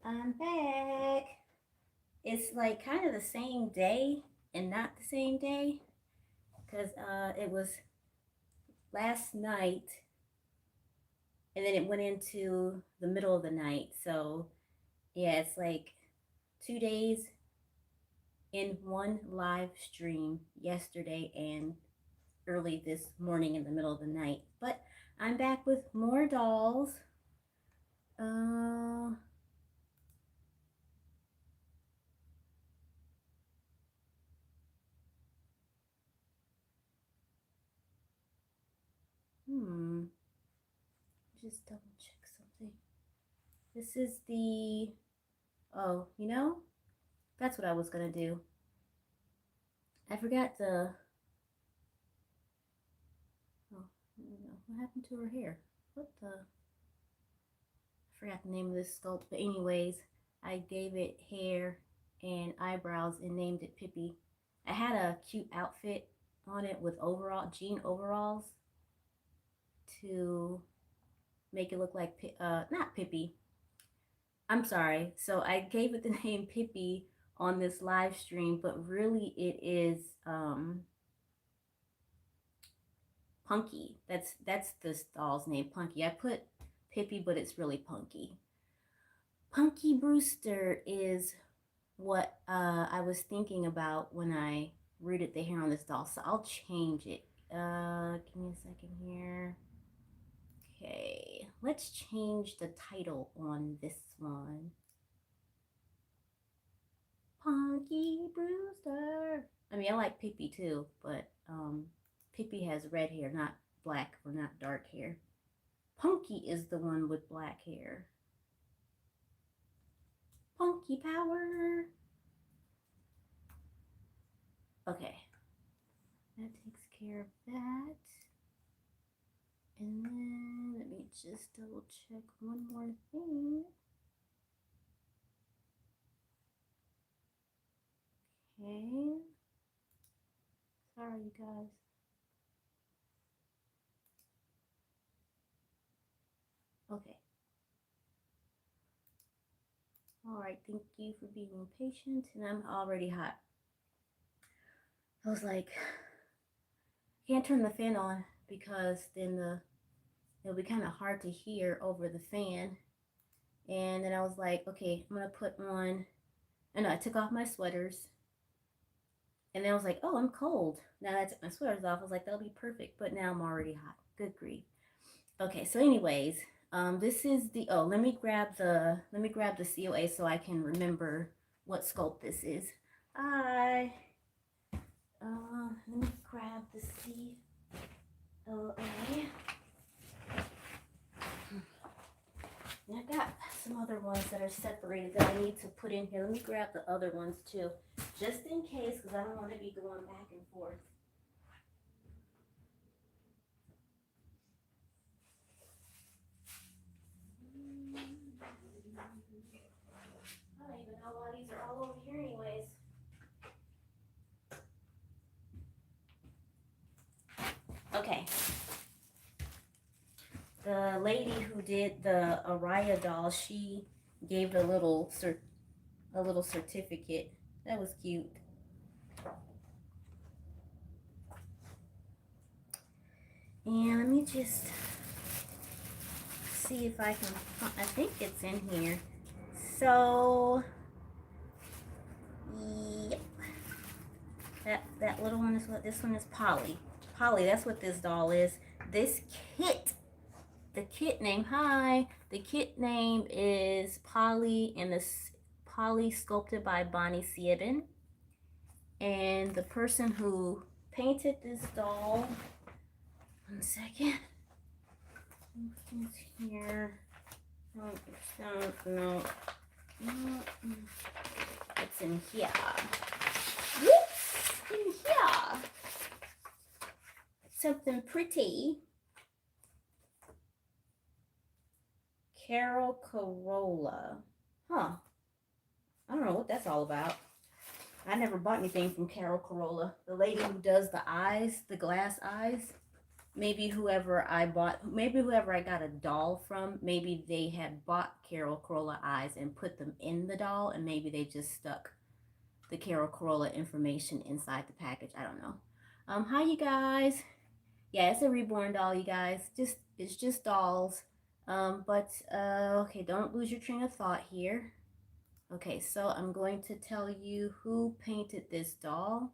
I'm back. It's like kind of the same day and not the same day because it was last night and then it went into the middle of the night. So yeah, it's like 2 days in one live stream yesterday and early this morning in the middle of the night. But I'm back with more dolls. Uh, hmm. Just double check something. This is the. Oh, that's what I was gonna do. I forgot the. Oh, what happened to her hair? What the? I forgot the name of this sculpt. But anyways, I gave it hair and eyebrows and named it Pippi. I had a cute outfit on it with jean overalls to make it look like not Pippi. I'm sorry. So I gave it the name Pippi on this live stream, but really it is Punky. That's the doll's name, Punky. I put Pippi, but it's really Punky. Punky Brewster is what I was thinking about when I rooted the hair on this doll. So I'll change it. Give me a second here. Okay, let's change the title on this one. Punky Brewster. I mean, I like Pippi too, but Pippi has red hair, not black or not dark hair. Punky is the one with black hair. Punky power. Okay, that takes care of that. And then let me just double check one more thing. Okay. Sorry, you guys. Okay. All right, thank you for being patient. And I'm already hot. I was like, I can't turn the fan on because then it'll be kind of hard to hear over the fan. And then I was like, okay, I'm gonna put on. And I took off my sweaters. And then I was like, oh, I'm cold. Now that I took my sweaters off, I was like, that'll be perfect. But now I'm already hot. Good grief. Okay, so anyways, this is the let me grab the COA so I can remember what sculpt this is. Hi. Let me grab the COA. And I got some other ones that are separated that I need to put in here. Let me grab the other ones too, just in case, because I don't want to be going back and forth. I don't even know why these are all over here anyways. Okay. The lady who did the Araya doll, she gave a little certificate. That was cute. And let me just see if I can. I think it's in here. So, yep. That little one is what this one is. Polly. Polly. That's what this doll is. This kit. The kit name. Hi. The kit name is Polly, and this Polly sculpted by Bonnie Sieben. And the person who painted this doll. One second. It's here. No. It's in here. Whoops! In here. Something pretty. Carol Corolla. Huh. I don't know what that's all about. I never bought anything from Carol Corolla. The lady who does the eyes, the glass eyes. maybe whoever I got a doll from, maybe they had bought Carol Corolla eyes and put them in the doll, and maybe they just stuck the Carol Corolla information inside the package. I don't know. Hi you guys. Yeah, it's a reborn doll, you guys. It's just dolls. Okay, don't lose your train of thought here. Okay, so I'm going to tell you who painted this doll.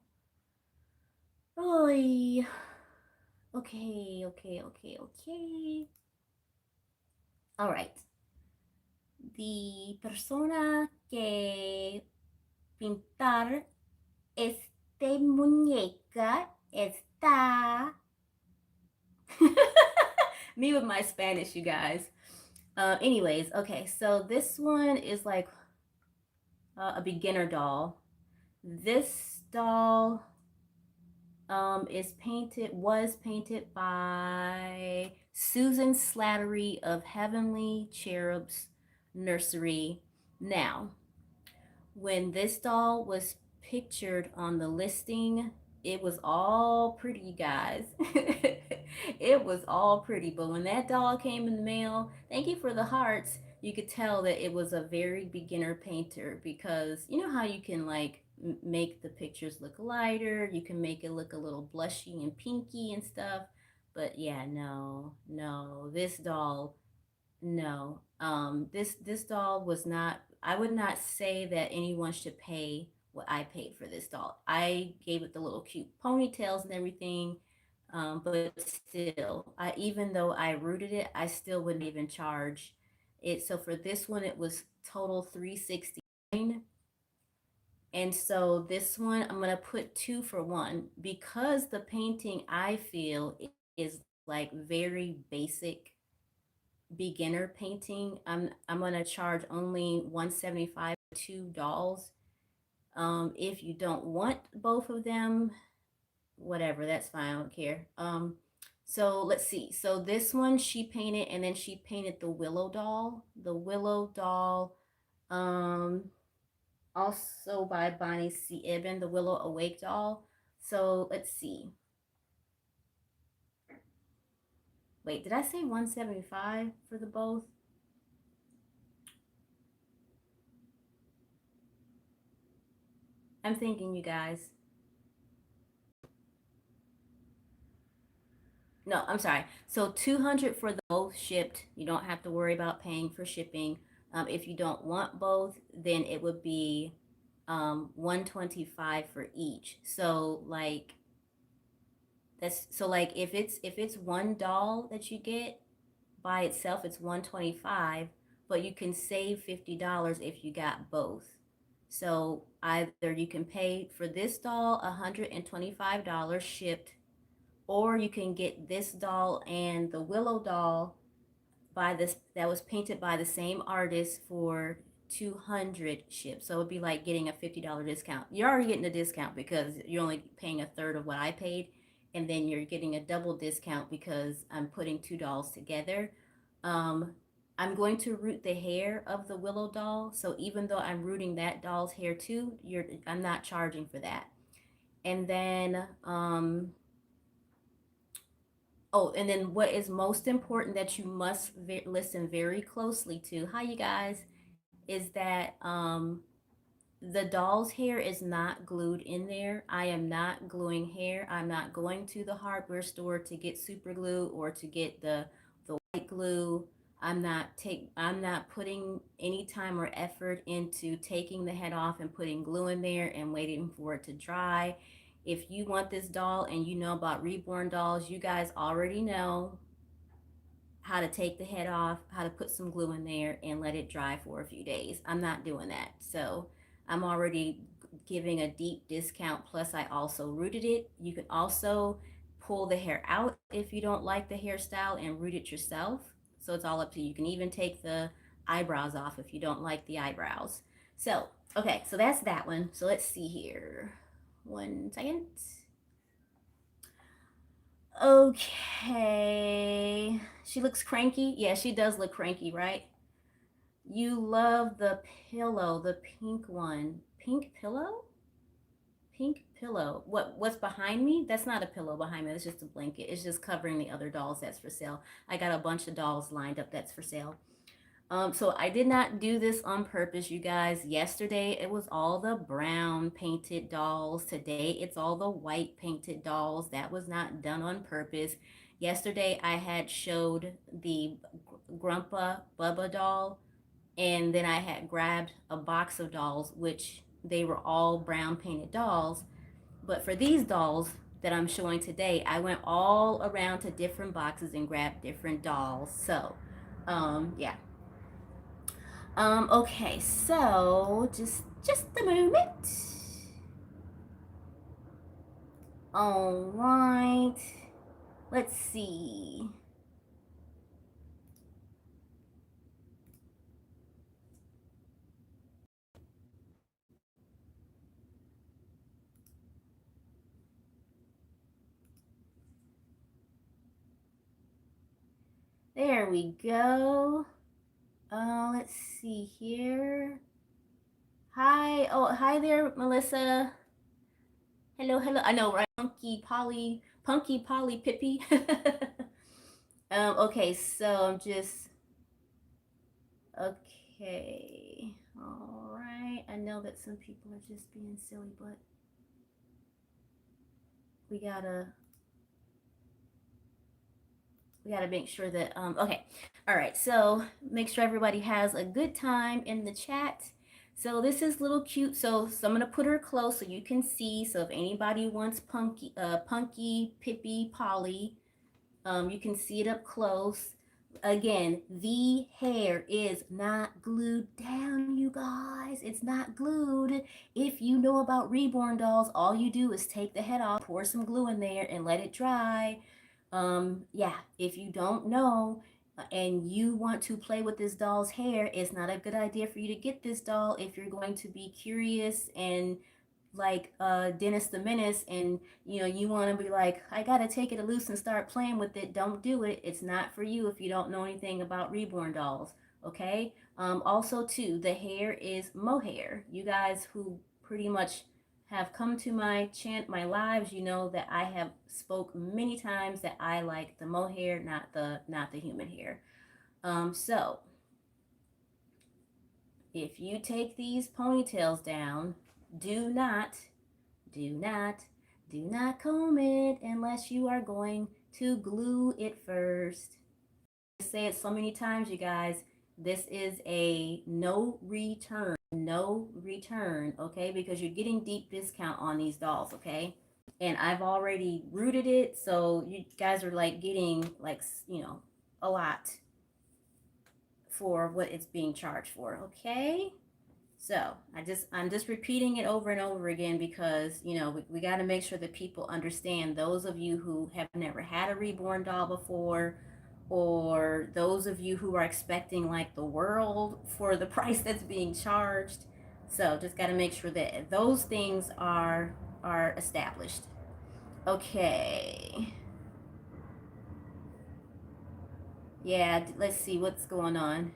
Oy. Okay. All right. The persona que pintar este muñeca está. Me with my Spanish, you guys. Anyways, okay, so this one is like a beginner doll. This doll was painted by Susan Slattery of Heavenly Cherubs Nursery. Now, when this doll was pictured on the listing, it was all pretty, guys. It was all pretty. But when that doll came in the mail, thank you for the hearts. You could tell that it was a very beginner painter, because you know how you can like make the pictures look lighter, you can make it look a little blushy and pinky and stuff. But yeah, no, this doll, no. This doll was not. I would not say that anyone should pay what I paid for this doll. I gave it the little cute ponytails and everything, but still, even though I rooted it, I still wouldn't even charge it. So for this one, it was total $369. And so this one, I'm gonna put 2 for 1, because the painting I feel is like very basic beginner painting. I'm gonna charge only 175 for 2 dolls. If you don't want both of them, whatever, that's fine. I don't care. So let's see. So this one she painted, and then she painted the Willow doll. The Willow doll, also by Bonnie C. Ibn, the Willow Awake doll. So let's see. Wait, did I say 175 for the both? I'm thinking, you guys. No, I'm sorry. So 200 for the both shipped. You don't have to worry about paying for shipping. If you don't want both, then it would be 125 for each. So like if it's one doll that you get by itself, it's 125, but you can save $50 if you got both. So either you can pay for this doll $125 shipped, or you can get this doll and the Willow doll by this that was painted by the same artist for 200 shipped. So it'd be like getting a $50 discount. You're already getting a discount because you're only paying a third of what I paid, and then you're getting a double discount because I'm putting 2 dolls together. Um, I'm going to root the hair of the Willow doll, so even though I'm rooting that doll's hair too, I'm not charging for that. And then Oh, and then what is most important that you must listen very closely to, hi you guys, is that the doll's hair is not glued in there. I am not gluing hair. I'm not going to the hardware store to get super glue or to get the white glue. I'm not putting any time or effort into taking the head off and putting glue in there and waiting for it to dry. If you want this doll and you know about reborn dolls, you guys already know how to take the head off, how to put some glue in there and let it dry for a few days. I'm not doing that. So I'm already giving a deep discount. Plus, I also rooted it. You can also pull the hair out if you don't like the hairstyle and root it yourself. So it's all up to you. You can even take the eyebrows off if you don't like the eyebrows. So, okay, so that's that one. So let's see here. 1 second. Okay. She looks cranky. Yeah, she does look cranky, right? You love the pillow, the pink one. Pink pillow? pink pillow. What's behind me? That's not a pillow behind me. It's just a blanket. It's just covering the other dolls that's for sale. I got a bunch of dolls lined up that's for sale. So I did not do this on purpose, you guys. Yesterday it was all the brown painted dolls. Today it's all the white painted dolls. That was not done on purpose. Yesterday I had showed the Grandpa Bubba doll, and then I had grabbed a box of dolls, which they were all brown painted dolls. But for these dolls that I'm showing today, I went all around to different boxes and grabbed different dolls. So, yeah. Okay, so just a moment. All right. Let's see. There we go. Let's see here. Hi. Oh, hi there, Melissa. Hello, hello. I know, right? Punky, Polly, Pippi. Okay, so I'm just okay. All right. I know that some people are just being silly, but we gotta make sure that okay. All right. So make sure everybody has a good time in the chat. So this is little cute. So I'm gonna put her close so you can see. So if anybody wants Punky, Pippi, Polly, you can see it up close. Again, the hair is not glued down, you guys. It's not glued. If you know about reborn dolls, all you do is take the head off, pour some glue in there, and let it dry. Yeah, if you don't know and you want to play with this doll's hair, it's not a good idea for you to get this doll if you're going to be curious and like Dennis the Menace, and you want to be like, I gotta take it loose and start playing with it. Don't do it. It's not for you if you don't know anything about reborn dolls. Okay. Also, too, the hair is mohair. You guys who pretty much have come to my lives, you know that I have spoke many times that I like the mohair, not the human hair. So if you take these ponytails down, do not, do not, do not comb it unless you are going to glue it first. I say it so many times, you guys. This is a no return, okay? Because you're getting deep discount on these dolls, okay? And I've already rooted it, so you guys are like getting like, a lot for what it's being charged for, okay? So I'm just repeating it over and over again because we got to make sure that people understand. Those of you who have never had a reborn doll before, or those of you who are expecting like the world for the price that's being charged. So just got to make sure that those things are established. Okay. Yeah, let's see what's going on.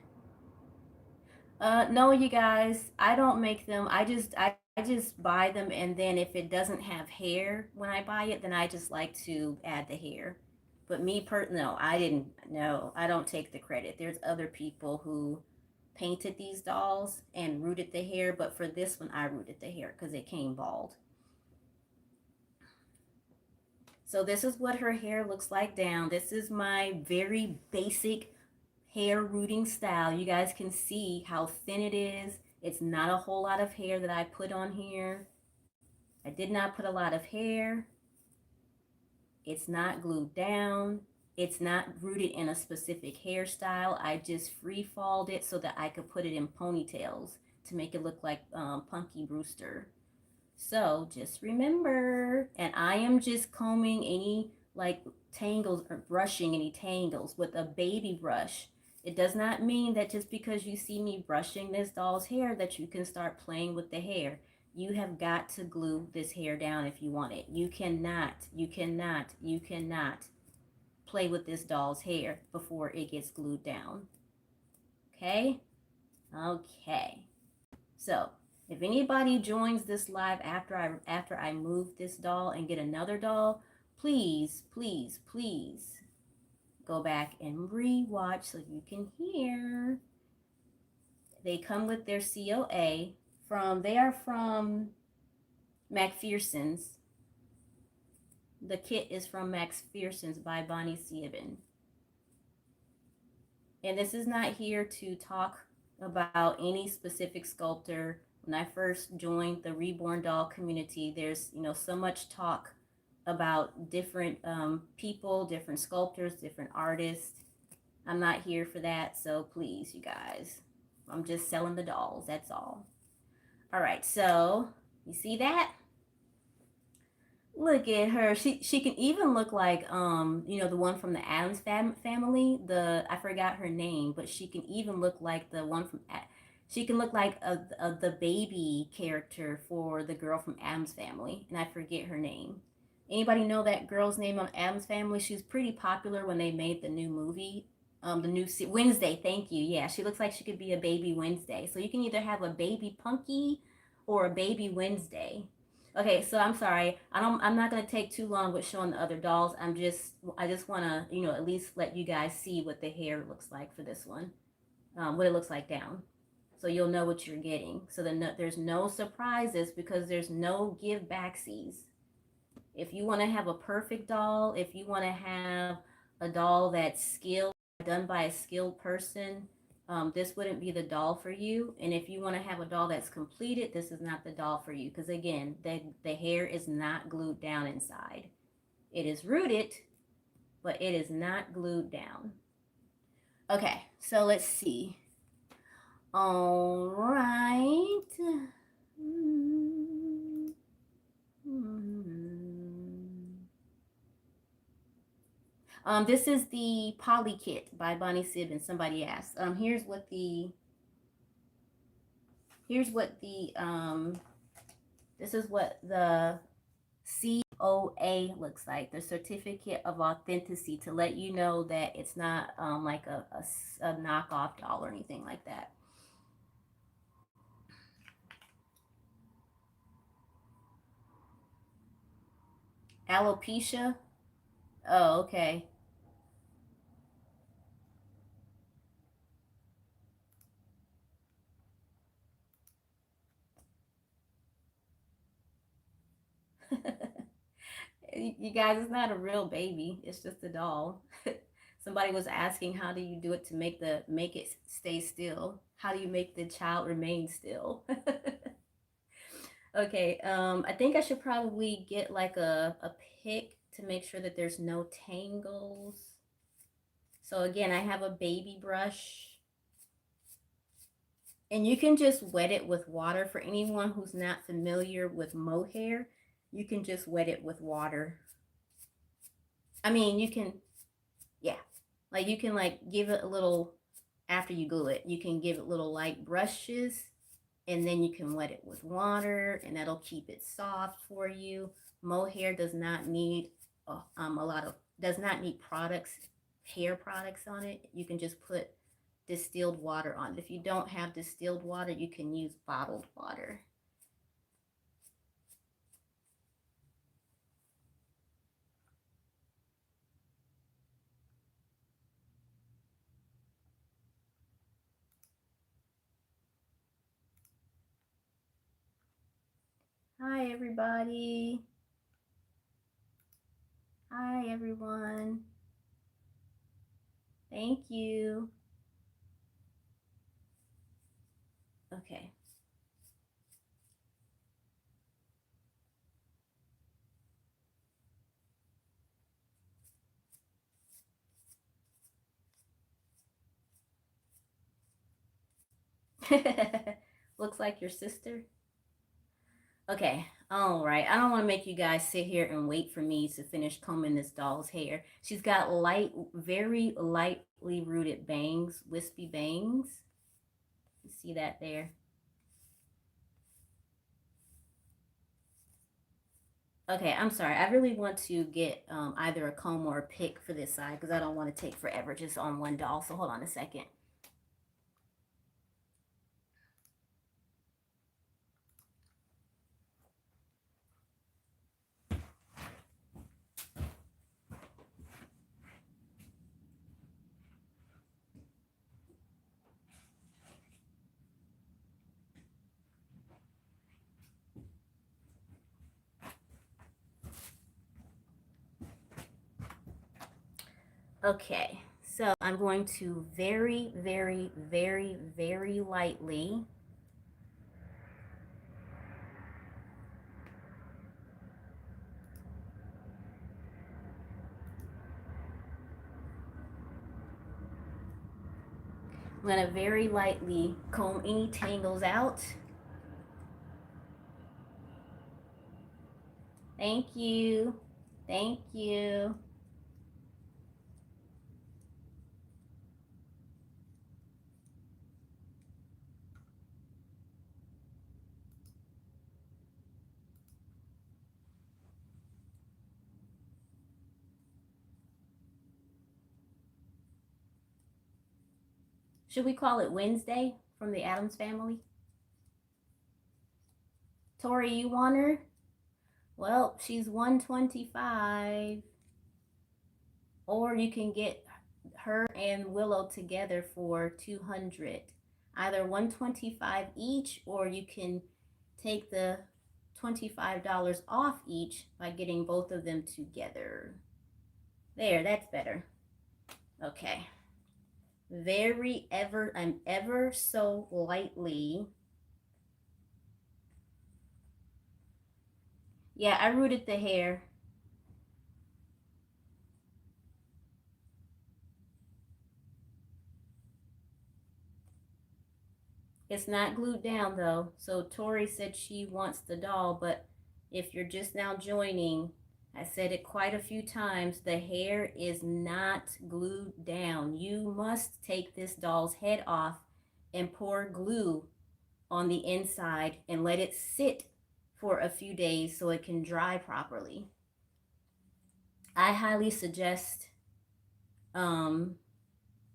No, you guys, I don't make them. I just buy them, and then if it doesn't have hair when I buy it, then I just like to add the hair. But no, I didn't. No, I don't take the credit. There's other people who painted these dolls and rooted the hair, but for this one, I rooted the hair because it came bald. So this is what her hair looks like down. This is my very basic hair rooting style. You guys can see how thin it is. It's not a whole lot of hair that I put on here. I did not put a lot of hair. It's not glued down. It's not rooted in a specific hairstyle. I just free-falled it so that I could put it in ponytails to make it look like Punky Brewster. So just remember, and I am just combing any like tangles or brushing any tangles with a baby brush. It does not mean that just because you see me brushing this doll's hair that you can start playing with the hair. You have got to glue this hair down if you want it. You cannot play with this doll's hair before it gets glued down. Okay? Okay. So If anybody joins this live after I move this doll and get another doll, please, please, please go back and rewatch so you can hear. They come with their COA they are from McPherson's. The kit is from McPherson's by Bonnie Sieben. And this is not here to talk about any specific sculptor. When I first joined the Reborn Doll community, there's so much talk about different people, different sculptors, different artists. I'm not here for that, so please, you guys, I'm just selling the dolls. That's all. All right, so you see that? Look at her. She can even look like the one from the Addams family. I forgot her name, but she can even look like the one from she can look like the baby character for the girl from Addams family, and I forget her name. Anybody know that girl's name on Addams family? She was pretty popular when they made the new movie. The new Wednesday. Thank you. Yeah, she looks like she could be a baby Wednesday. So you can either have a baby Punky or a baby Wednesday. Okay, so I'm sorry. I'm not gonna take too long with showing the other dolls. I just wanna at least let you guys see what the hair looks like for this one, what it looks like down, so you'll know what you're getting. So then there's no surprises because there's no give backsies. If you want to have a perfect doll, if you want to have a doll that's skilled, done by a skilled person, this wouldn't be the doll for you. And if you want to have a doll that's completed, this is not the doll for you. Because again, the hair is not glued down inside. It is rooted, but it is not glued down. Okay, so let's see. All right. This is the Polly kit by Bonnie Sieben. Somebody asked. Here's what the this is what the COA looks like, the certificate of authenticity, to let you know that it's not like a knockoff doll or anything like that. Alopecia? Oh, okay. You guys, it's not a real baby. It's just a doll. Somebody was asking, how do you do it to make it stay still? How do you make the child remain still? Okay, I think I should probably get like a pick to make sure that there's no tangles. So again, I have a baby brush. And you can just wet it with water. For anyone who's not familiar with mohair, you can just wet it with water. I mean, you can, yeah, like you can like give it a little, after you glue it, you can give it little light brushes, and then you can wet it with water, and that'll keep it soft for you. Mohair does not need does not need hair products on it. You can just put distilled water on it. If you don't have distilled water, you can use bottled water. Hi, everybody. Hi, everyone. Thank you. Okay. Looks like your sister. Okay, all right. I don't want to make you guys sit here and wait for me to finish combing this doll's hair. She's got very lightly rooted bangs, wispy bangs. You see that there? Okay, I'm sorry. I really want to get either a comb or a pick for this side because I don't want to take forever just on one doll. So hold on a second. Okay, so I'm going to very, very, very, very lightly I'm going to very lightly comb any tangles out. Thank you. Thank you. Should we call it Wednesday from the Addams Family? Tori, you want her? Well, she's 125. Or you can get her and Willow together for 200. Either 125 each, or you can take the $25 off each by getting both of them together. There, that's better. Okay. I'm ever so lightly. Yeah, I rooted the hair. It's not glued down though. So Tori said she wants the doll, but if you're just now joining, I said it quite a few times, the hair is not glued down. You must take this doll's head off and pour glue on the inside and let it sit for a few days so it can dry properly. I highly suggest um,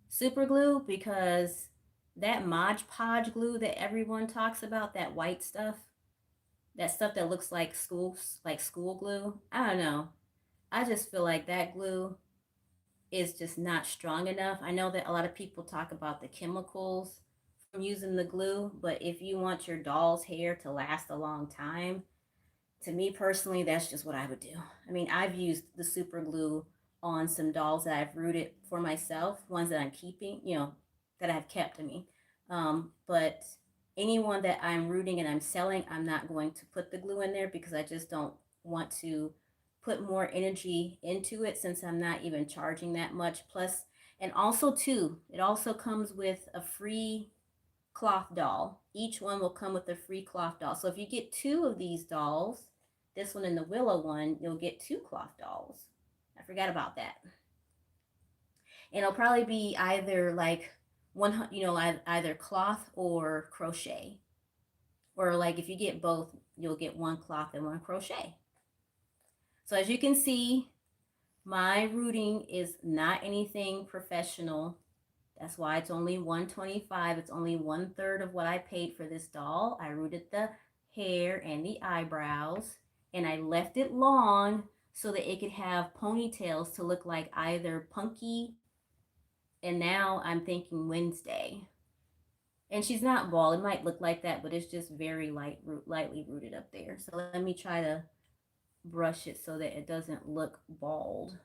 super glue because that Mod Podge glue that everyone talks about, that white stuff, that stuff that looks like school glue. I don't know. I just feel like that glue is just not strong enough. I know that a lot of people talk about the chemicals from using the glue, but if you want your doll's hair to last a long time, to me personally, that's just what I would do. I mean, I've used the super glue on some dolls that I've rooted for myself, ones that I'm keeping, that I've kept. But anyone that I'm rooting and I'm selling, I'm not going to put the glue in there because I just don't want to put more energy into it since I'm not even charging that much. Plus, and also too, it also comes with a free cloth doll. Each one will come with a free cloth doll. So if you get two of these dolls, this one and the Willow one, you'll get two cloth dolls. I forgot about that. And it'll probably be either like one, either cloth or crochet. Or like if you get both, you'll get one cloth and one crochet. So as you can see, my rooting is not anything professional. That's why it's only $125. It's only 1/3 of what I paid for this doll. I rooted the hair and the eyebrows, and I left it long so that it could have ponytails to look like either Punky, and now I'm thinking Wednesday. And she's not bald. It might look like that, but it's just very lightly rooted up there. So let me try to brush it so that it doesn't look bald.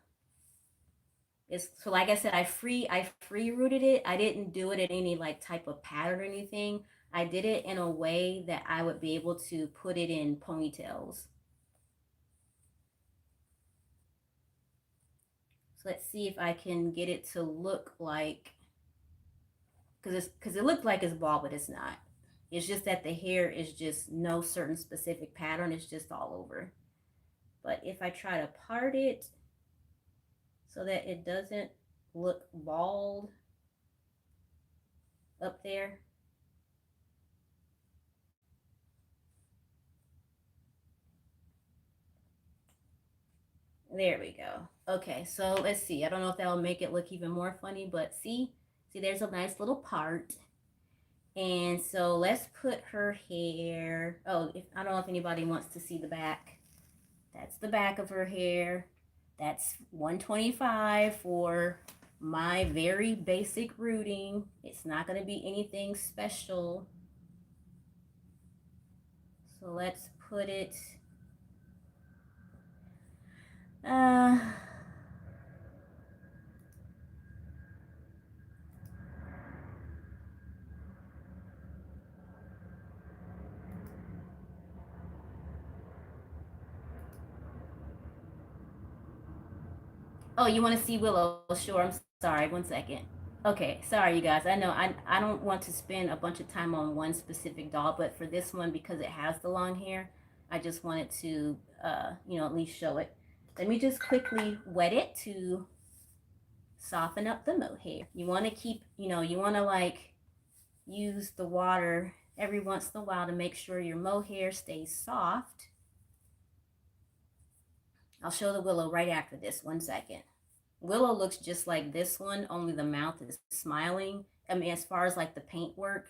So like I said, I free rooted it. I didn't do it in any like type of pattern or anything. I did it in a way that I would be able to put it in ponytails. So let's see if I can get it to look like, because it looked like it's bald, but it's not. It's just that the hair is just no certain specific pattern. It's just all over. But if I try to part it so that it doesn't look bald up there. There we go. Okay, so let's see. I don't know if that'll make it look even more funny, but see, there's a nice little part. And so let's put her hair. Oh, I don't know if anybody wants to see the back. That's the back of her hair. That's 125 for my very basic rooting. It's not going to be anything special. So let's put it. Uh, Oh, you want to see Willow? Sure. I'm sorry. One second. Okay, sorry you guys. I know I don't want to spend a bunch of time on one specific doll, but for this one because it has the long hair, I just wanted to at least show it. Let me just quickly wet it to soften up the mohair. You want to keep, you want to like use the water every once in a while to make sure your mohair stays soft. I'll show the Willow right after this. One second. Willow looks just like this one, only the mouth is smiling. I mean, as far as like the paint work,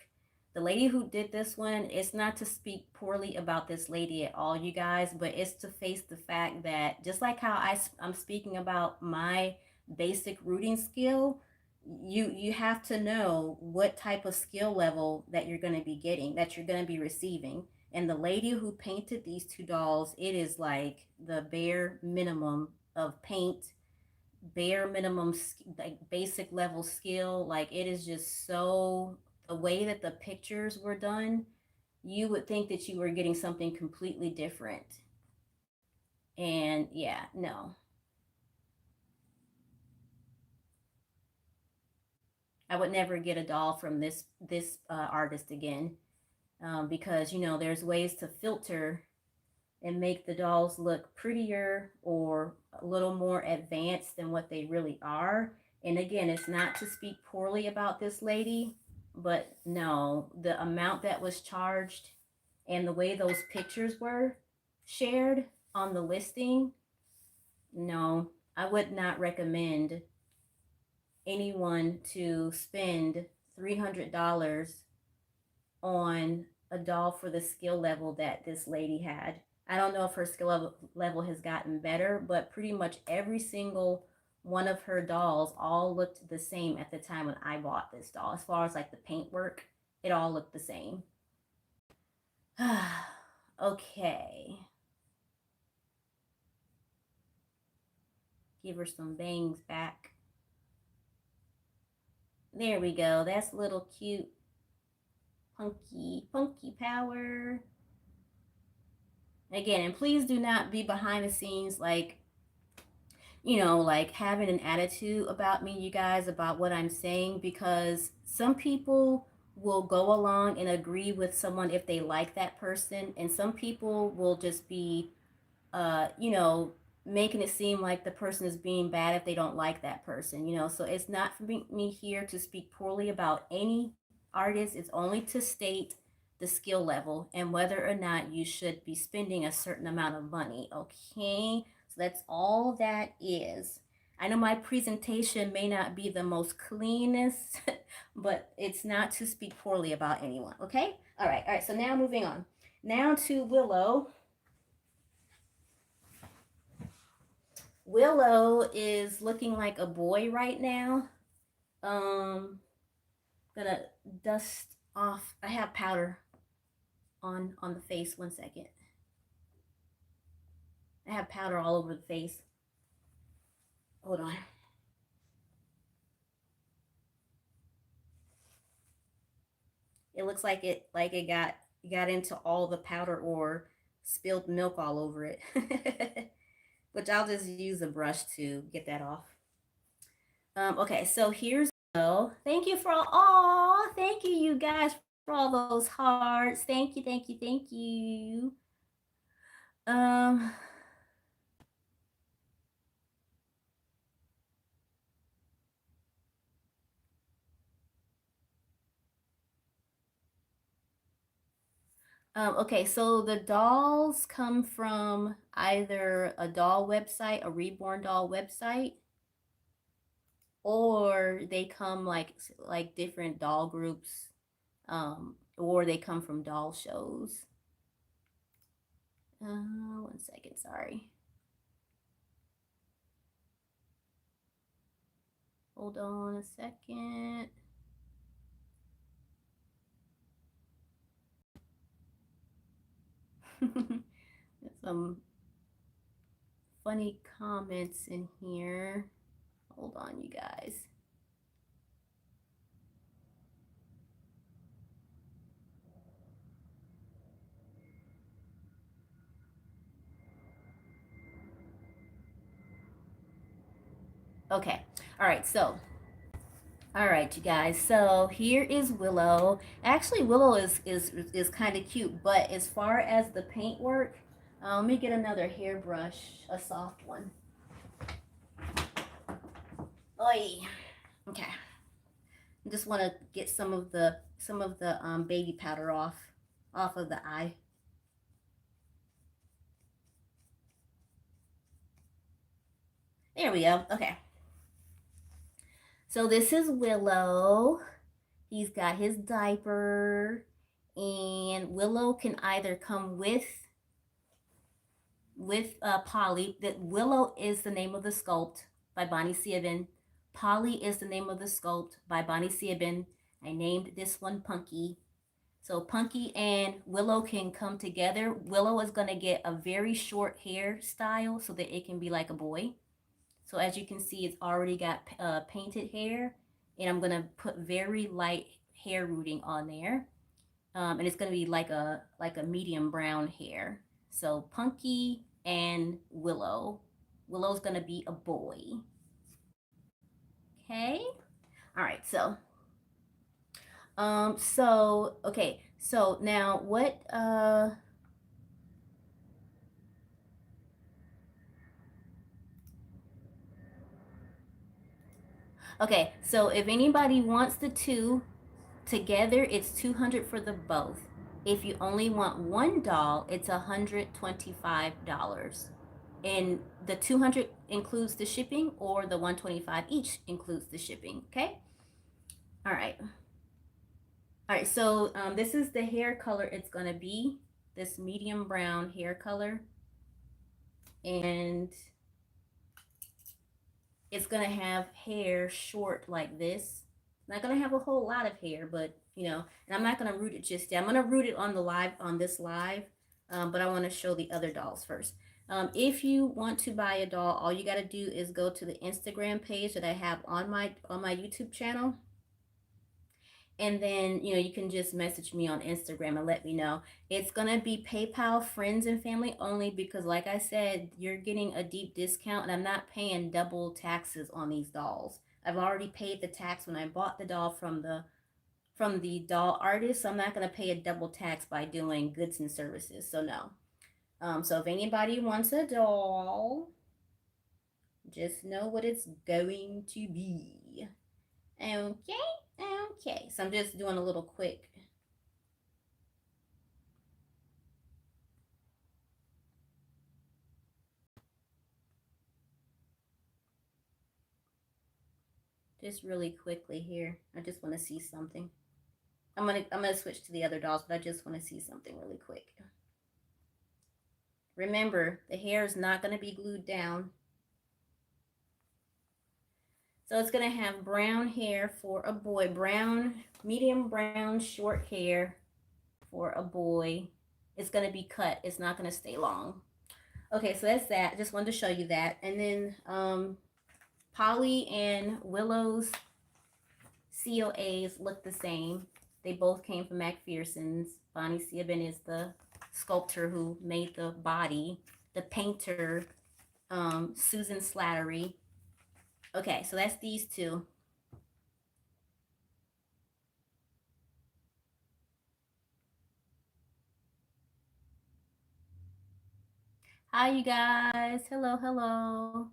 the lady who did this one, it's not to speak poorly about this lady at all, you guys, but it's to face the fact that just like how I'm speaking about my basic rooting skill, you have to know what type of skill level that you're going to be getting, that you're going to be receiving. And the lady who painted these two dolls, it is like the bare minimum of paint, bare minimum, like basic level skill. Like it is just so, the way that the pictures were done, you would think that you were getting something completely different. And yeah, no, I would never get a doll from this artist again, because there's ways to filter and make the dolls look prettier or a little more advanced than what they really are. And again, it's not to speak poorly about this lady, but no, the amount that was charged and the way those pictures were shared on the listing, no, I would not recommend anyone to spend $300 on a doll for the skill level that this lady had. I don't know if her skill level has gotten better, but pretty much every single one of her dolls all looked the same at the time when I bought this doll. As far as like the paint work, it all looked the same. Okay. Give her some bangs back. There we go. That's a little cute punky power. Again, and please do not be behind the scenes like having an attitude about me, you guys, about what I'm saying, because some people will go along and agree with someone if they like that person, and some people will just be, uh, you know, making it seem like the person is being bad if they don't like that person. So it's not for me here to speak poorly about any artist. It's only to state the skill level and whether or not you should be spending a certain amount of money. Okay, so that's all that is. I know my presentation may not be the most cleanest, but it's not to speak poorly about anyone. Okay, all right, so now moving on now to Willow. Willow is looking like a boy right now. Gonna dust off. I have powder on the face. One second. I have powder all over the face. Hold on. It looks like it got into all the powder or spilled milk all over it. Which I'll just use a brush to get that off. Okay, so here's thank you for all. Thank you, you guys, for all those hearts. Thank you, thank you, thank you. Um. Okay, so the dolls come from either a doll website, a reborn doll website, or they come like different doll groups, or they come from doll shows. One second, sorry. Hold on a second. Some funny comments in here. Hold on, you guys. Okay. All right. So, all right, you guys. So here is Willow. Actually, Willow is kind of cute, but as far as the paint work, let me get another hairbrush, a soft one. Oi. Okay. I just want to get some of the baby powder off of the eye. There we go. Okay. So this is Willow. He's got his diaper, and Willow can either come with Polly. That Willow is the name of the sculpt by Bonnie Sieben. Polly is the name of the sculpt by Bonnie Sieben. I named this one Punky. So Punky and Willow can come together. Willow is going to get a very short hairstyle so that it can be like a boy. So as you can see, it's already got painted hair, and I'm going to put very light hair rooting on there. And it's going to be like a medium brown hair. So Punky and Willow. Willow's going to be a boy. Okay. All right. Okay. So now what okay, so if anybody wants the two together, it's 200 for the both. If you only want one doll, it's $125. And the 200 includes the shipping, or the 125 each includes the shipping. Okay. All right. All right. So this is the hair color. It's going to be this medium brown hair color, and it's going to have hair short like this. Not going to have a whole lot of hair, but and I'm not going to root it just yet. I'm going to root it on this live, but I want to show the other dolls first. If you want to buy a doll, all you got to do is go to the Instagram page that I have on my YouTube channel. And then, you can just message me on Instagram and let me know. It's going to be PayPal friends and family only because, like I said, you're getting a deep discount, and I'm not paying double taxes on these dolls. I've already paid the tax when I bought the doll from the doll artist, so I'm not going to pay a double tax by doing goods and services. So no. So if anybody wants a doll, just know what it's going to be. Okay. So I'm just doing a little quick. Just really quickly here. I just want to see something. I'm gonna switch to the other dolls, but I just want to see something really quick. Remember, the hair is not going to be glued down. So it's going to have brown hair for a boy, medium brown, short hair for a boy. It's going to be cut. It's not going to stay long. Okay, so that's that. I just wanted to show you that. And then Polly and Willow's COAs look the same. They both came from McPherson's. Bonnie Sieben is the sculptor who made the body. The painter, Susan Slattery. Okay, so that's these two. Hi, you guys. Hello.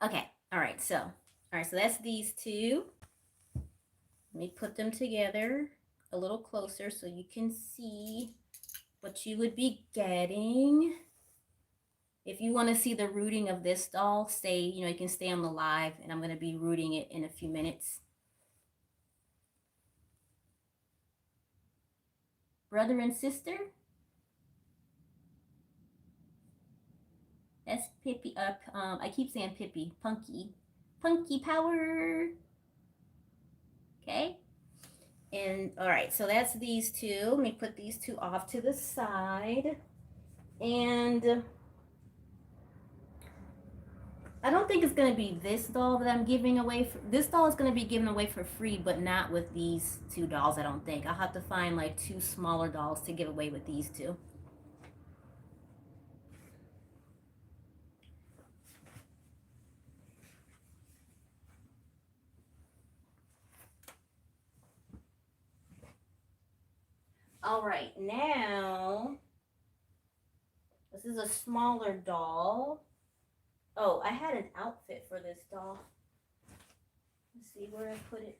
Okay, all right, so that's these two. Let me put them together a little closer so you can see what you would be getting. If you want to see the rooting of this doll, you can stay on the live, and I'm going to be rooting it in a few minutes. Brother and sister. That's Pippi. I keep saying Pippi. Punky power. Okay. And all right, so that's these two. Let me put these two off to the side. And I don't think it's gonna be this doll that I'm giving away. This doll is gonna be given away for free, but not with these two dolls. I don't think. I'll have to find like two smaller dolls to give away with these two. All right, now this is a smaller doll. Oh, I had an outfit for this doll. Let's see where I put it.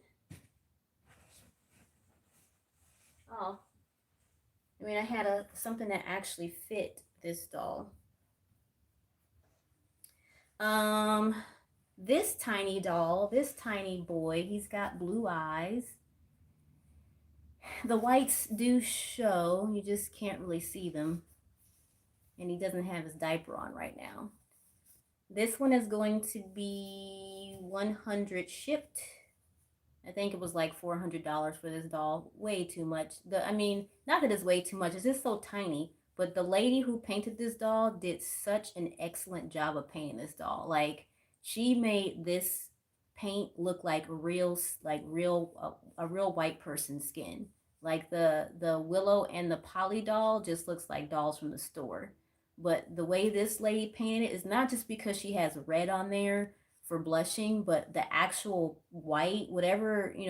Oh, I mean, I had a something that actually fit this doll. Um, this tiny doll, this tiny boy, he's got blue eyes. The whites do show, you just can't really see them. And he doesn't have his diaper on right now. This one is going to be 100 shipped. I think it was like $400 for this doll. Way too much. I mean, not that it's way too much. It's just so tiny. But the lady who painted this doll did such an excellent job of painting this doll. Like she made this paint look like a real white person's skin. Like the Willow and the Polly doll just looks like dolls from the store. But the way this lady painted it is not just because she has red on there for blushing, but the actual white, whatever, I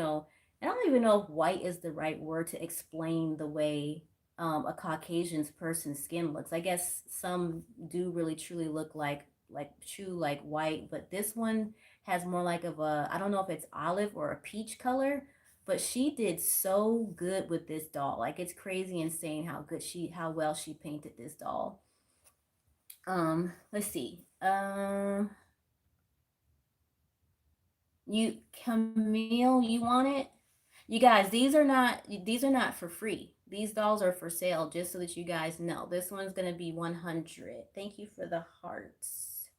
don't even know if white is the right word to explain the way a Caucasian person's skin looks. I guess some do really truly look like white, but this one has more like of a, I don't know if it's olive or a peach color, but she did so good with this doll. Like it's crazy insane how well she painted this doll. Let's see. You Camille, you want it? You guys, these are not for free. These dolls are for sale, just so that you guys know. This one's gonna be 100. Thank you for the hearts.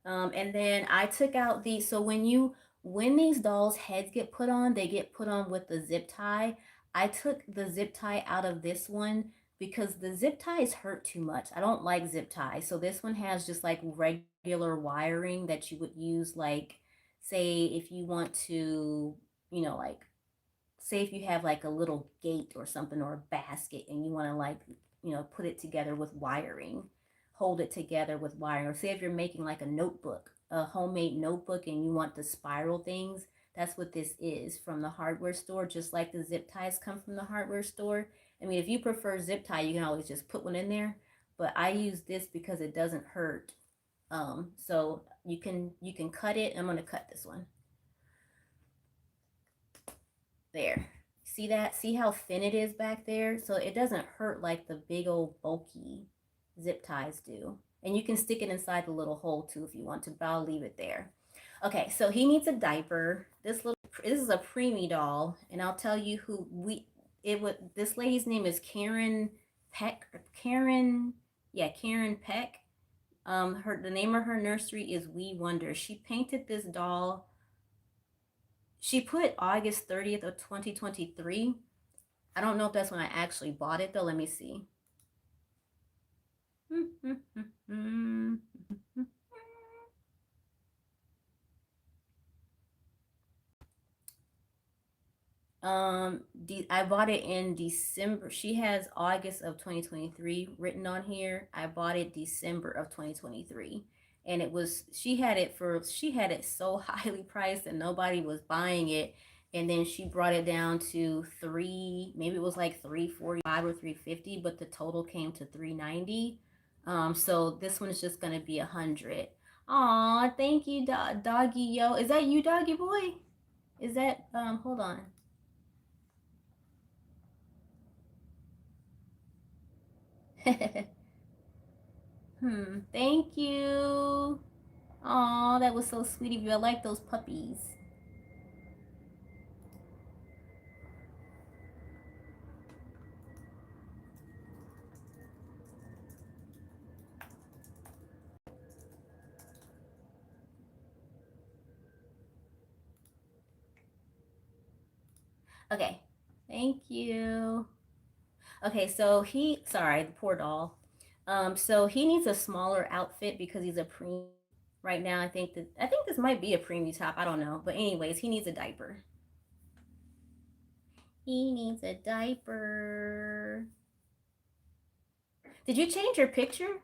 And then I took out these. So when these dolls' heads get put on, they get put on with the zip tie. I took the zip tie out of this one because the zip ties hurt too much. I don't like zip ties. So this one has just like regular wiring that you would use, like say if you want to, like say if you have like a little gate or something or a basket and you want to like, put it together with wiring, hold it together with wiring. Or say if you're making like a notebook, a homemade notebook, and you want the spiral things, that's what this is from the hardware store, just like the zip ties come from the hardware store. I mean, if you prefer zip tie, you can always just put one in there, but I use this because it doesn't hurt. So you can cut it. I'm going to cut this one. There. See that? See how thin it is back there? So it doesn't hurt like the big old bulky zip ties do. And you can stick it inside the little hole too if you want to, but I'll leave it there. Okay, so he needs a diaper. This is a preemie doll, and I'll tell you who we it would this lady's name is Karen Peck. Karen Peck. The name of her nursery is We Wonder. She painted this doll. She put August 30th of 2023. I don't know if that's when I actually bought it though. Let me see. I bought it in December. She has August of 2023 written on here. I bought it December of 2023. And she had it so highly priced that nobody was buying it. And then she brought it down to maybe it was like 345 or 350, but the total came to 390. So this one is just gonna be 100. Aw, thank you, doggy yo. Is that you, doggy boy? Is that hold on. Thank you. Oh, that was so sweet of you. I like those puppies. Okay. Thank you. Okay, so sorry, the poor doll. So he needs a smaller outfit because he's a preemie. right now. I think this might be a preemie top. I don't know. But anyways, he needs a diaper. He needs a diaper. Did you change your picture?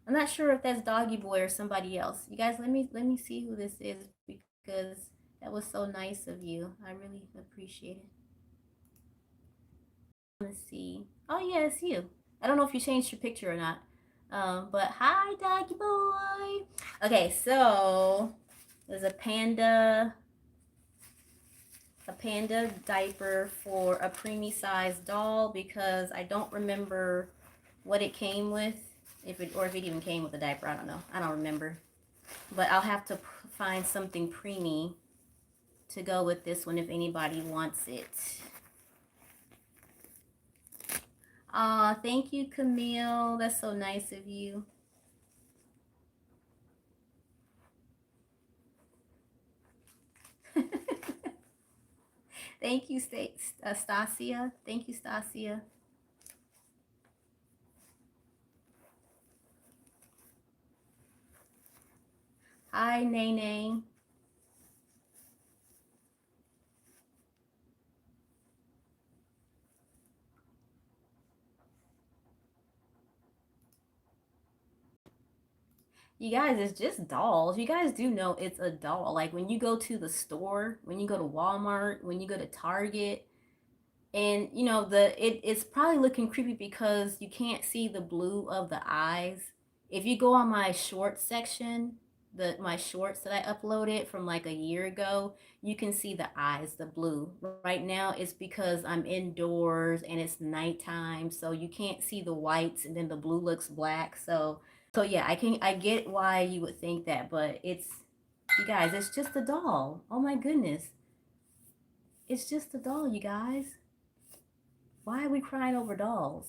I'm not sure if that's Doggy Boy or somebody else. You guys, let me see who this is because that was so nice of you. I really appreciate it. Let's see. Oh yeah, it's you. I don't know if you changed your picture or not. But hi, Doggy Boy. Okay, so there's a panda diaper for a preemie size doll because I don't remember what it came with, if it even came with a diaper. I don't know. I don't remember. But I'll have to find something preemie to go with this one if anybody wants it. Aw, thank you, Camille. That's so nice of you. Thank you, Stasia. Thank you, Stasia. Hi, Nene. You guys, it's just dolls. You guys do know it's a doll. Like when you go to the store, when you go to Walmart, when you go to Target, and you know it's probably looking creepy because you can't see the blue of the eyes. If you go on my short section, my shorts that I uploaded from like a year ago, you can see the eyes, the blue. Right now it's because I'm indoors and it's nighttime, so you can't see the whites and then the blue looks black. So yeah, I get why you would think that, but you guys, it's just a doll. Oh my goodness. It's just a doll, you guys. Why are we crying over dolls?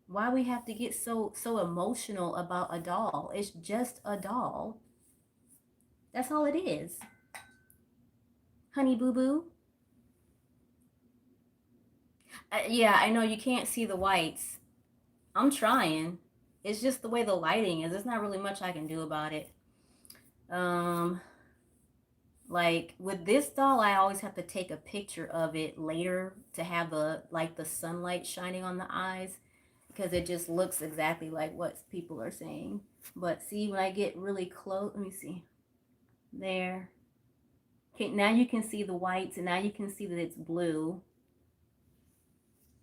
Why we have to get so emotional about a doll? It's just a doll. That's all it is. Honey boo boo. Yeah, I know you can't see the whites. I'm trying. It's just the way the lighting is. There's not really much I can do about it. Um, like with this doll, I always have to take a picture of it later to have the sunlight shining on the eyes because it just looks exactly like what people are saying. But see, when I get really close, let me see. There. Okay, now you can see the whites, and now you can see that it's blue.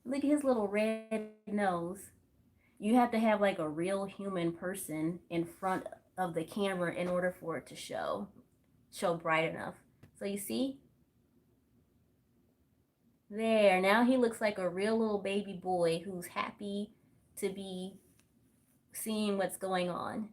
Look at his little red nose. You have to have like a real human person in front of the camera in order for it to show bright enough. So you see? There. Now he looks like a real little baby boy who's happy to be seeing what's going on.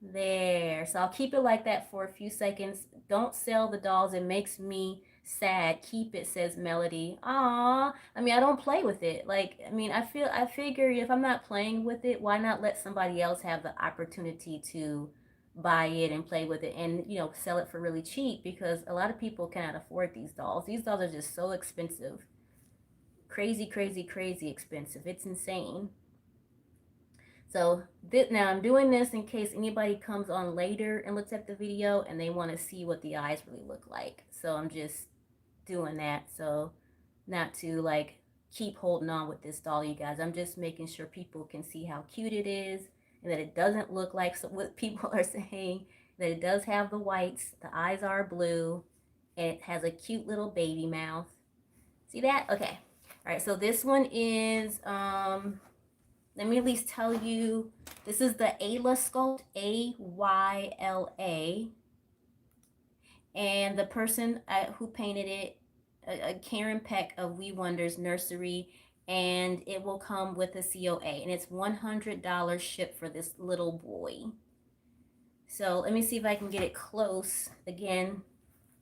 There. So I'll keep it like that for a few seconds. Don't sell the dolls. It makes me sad. Keep it, says Melody. Aw. I mean, I don't play with it. Like, I mean, I figure if I'm not playing with it, why not let somebody else have the opportunity to buy it and play with it and, sell it for really cheap because a lot of people cannot afford these dolls. These dolls are just so expensive. Crazy, crazy, crazy expensive. It's insane. So now I'm doing this in case anybody comes on later and looks at the video and they want to see what the eyes really look like. So I'm just doing that. So not to like keep holding on with this doll, you guys. I'm just making sure people can see how cute it is and that it doesn't look like what people are saying, that it does have the whites, the eyes are blue, and it has a cute little baby mouth. See that? Okay. All right, so this one is let me at least tell you, this is the Ayla sculpt, Ayla. And the person who painted it, Karen Peck of We Wonders Nursery, and it will come with a COA. And it's $100 shipped for this little boy. So let me see if I can get it close again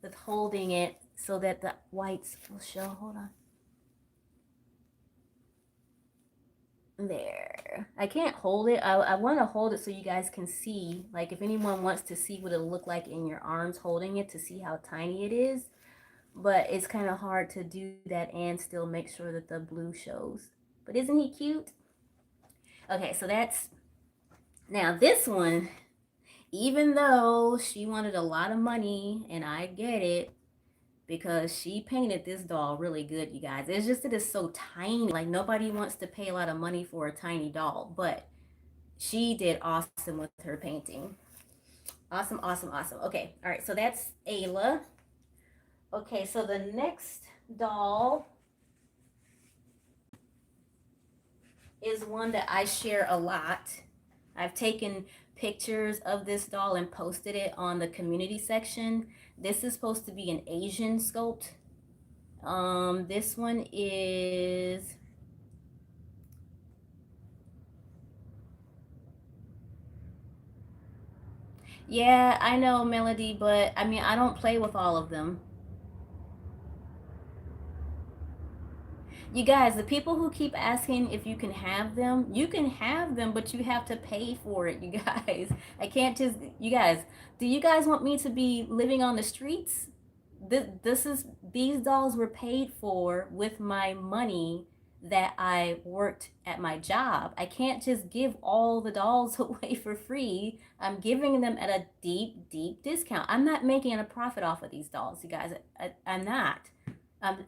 with holding it so that the whites will show. Hold on. There. I can't hold it. I want to hold it so you guys can see. Like if anyone wants to see what it'll look like in your arms holding it to see how tiny it is. But it's kind of hard to do that and still make sure that the blue shows. But isn't he cute? Okay, so that's... Now this one, even though she wanted a lot of money, and I get it, because she painted this doll really good, you guys. It's just that it's so tiny. Like, nobody wants to pay a lot of money for a tiny doll, but she did awesome with her painting. Awesome, awesome, awesome. Okay, all right, so that's Ayla. Okay, so the next doll is one that I share a lot. I've taken pictures of this doll and posted it on the community section. This is supposed to be an Asian sculpt. This one is, yeah, I know, Melody, but I mean, I don't play with all of them. You guys, the people who keep asking if you you can have them, but you have to pay for it, you guys. I can't just, you guys, do you guys want me to be living on the streets? This is, these dolls were paid for with my money that I worked at my job. I can't just give all the dolls away for free. I'm giving them at a deep, deep discount. I'm not making a profit off of these dolls, you guys. I'm not.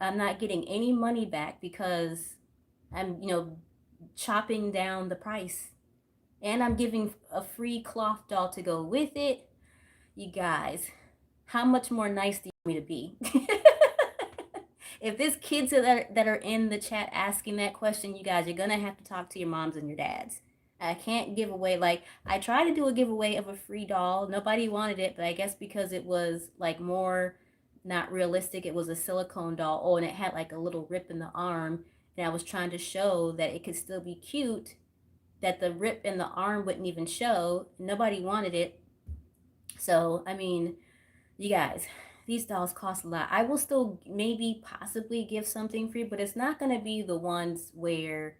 I'm not getting any money back because I'm, chopping down the price. And I'm giving a free cloth doll to go with it. You guys, how much more nice do you want me to be? If there's kids that are in the chat asking that question, you guys, you're going to have to talk to your moms and your dads. I can't give away, like, I tried to do a giveaway of a free doll. Nobody wanted it, but I guess because it was like more not realistic, it was a silicone doll. Oh, and it had like a little rip in the arm. And I was trying to show that it could still be cute, that the rip in the arm wouldn't even show. Nobody wanted it. So, I mean, you guys, these dolls cost a lot. I will still maybe possibly give something free, but it's not going to be the ones where,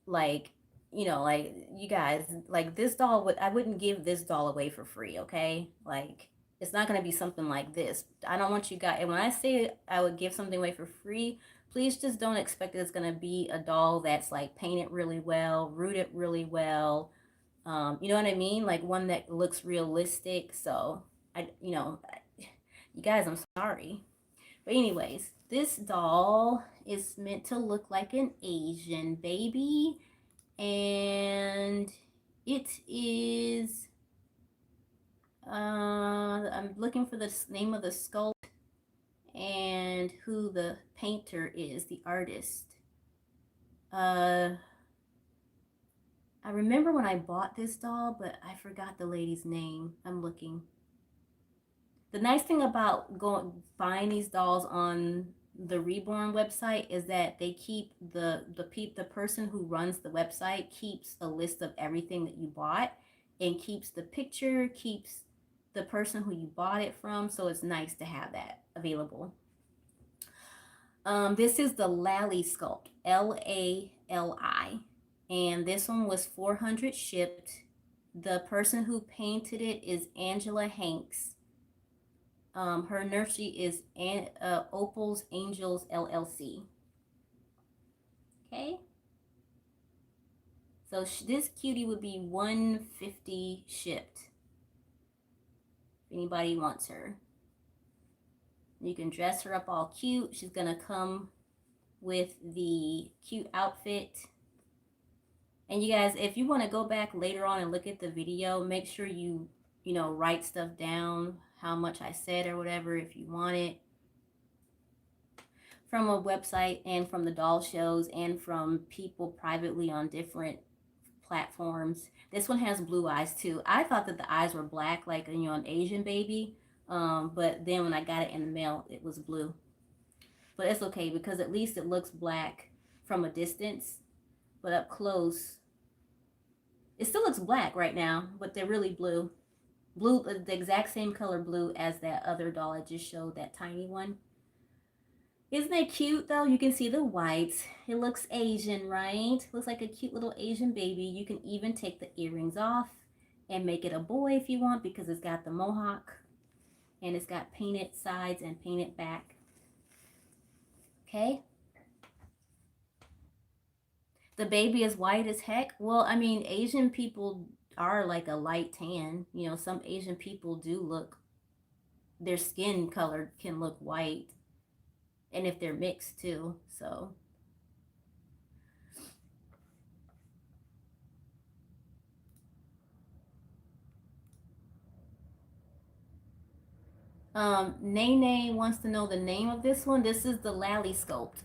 like, like, you guys, like, this doll I wouldn't give this doll away for free, okay? Like, it's not going to be something like this. I don't want you guys, and when I say I would give something away for free, please just don't expect that it's going to be a doll that's like painted really well, rooted really well. You know what I mean? Like one that looks realistic. So you guys, I'm sorry. But anyways, this doll is meant to look like an Asian baby, and it is. I'm looking for the name of the sculpt and who the painter is, the artist. I remember when I bought this doll, but I forgot the lady's name. I'm looking. The nice thing about buying these dolls on the Reborn website is that they keep the person who runs the website keeps a list of everything that you bought, and keeps the picture, keeps the person who you bought it from, so it's nice to have that available. This is the Lally sculpt, Lali, and this one was 400 shipped. The person who painted it is Angela Hanks. Her nursery is Opal's Angels LLC. Okay. So this cutie would be 150 shipped. If anybody wants her. You can dress her up all cute. She's gonna come with the cute outfit. And you guys, if you want to go back later on and look at the video, make sure you write stuff down, how much I said or whatever, if you want it, from a website and from the doll shows and from people privately on different platforms. This one has blue eyes too. I thought that the eyes were black, like an Asian baby, but then when I got it in the mail, it was blue. But it's okay because at least it looks black from a distance, but up close it still looks black right now, but they're really blue. Blue, the exact same color blue as that other doll I just showed, that tiny one. Isn't that cute though? You can see the whites. It looks Asian, right? Looks like a cute little Asian baby. You can even take the earrings off and make it a boy if you want, because it's got the mohawk and it's got painted sides and painted back. Okay. The baby is white as heck. Well, I mean, Asian people are like a light tan. You know, some Asian people do look, their skin color can look white, and if they're mixed too. So Nene wants to know the name of this one. This is the Lally Sculpt.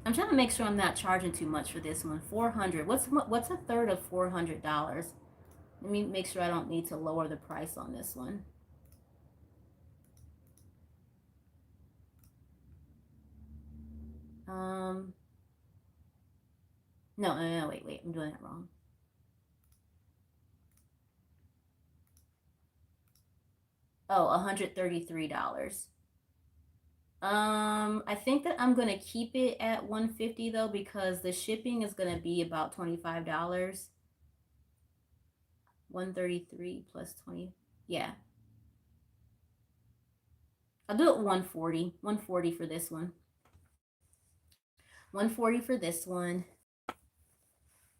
I'm trying to make sure I'm not charging too much for this one. 400. What's a third of $400? Let me make sure I don't need to lower the price on this one. No, wait, I'm doing that wrong. Oh, $133. I think that I'm gonna keep it at 150 though, because the shipping is gonna be about $25. 133 plus 20. Yeah. I'll do it 140. 140 for this one. 140 for this one.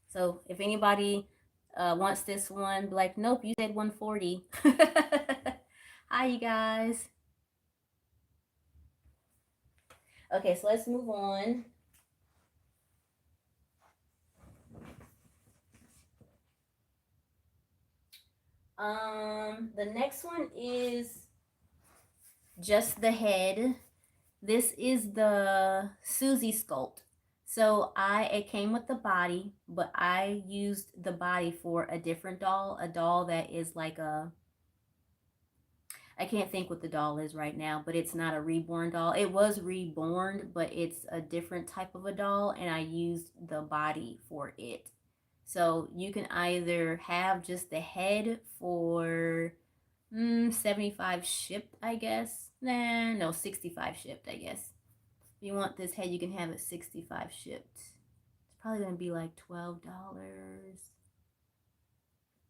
So if anybody wants this one, be like, nope, you said 140. Hi, you guys. Okay, so let's move on. The next one is just the head. This is the Suzie sculpt. So it came with the body, but I used the body for a different doll, a doll that is like I can't think what the doll is right now, but it's not a reborn doll. It was reborn, but it's a different type of a doll, and I used the body for it. So you can either have just the head for 75 shipped, I guess. Nah, no, 65 shipped, I guess. If you want this head, you can have it 65 shipped. It's probably going to be like $12.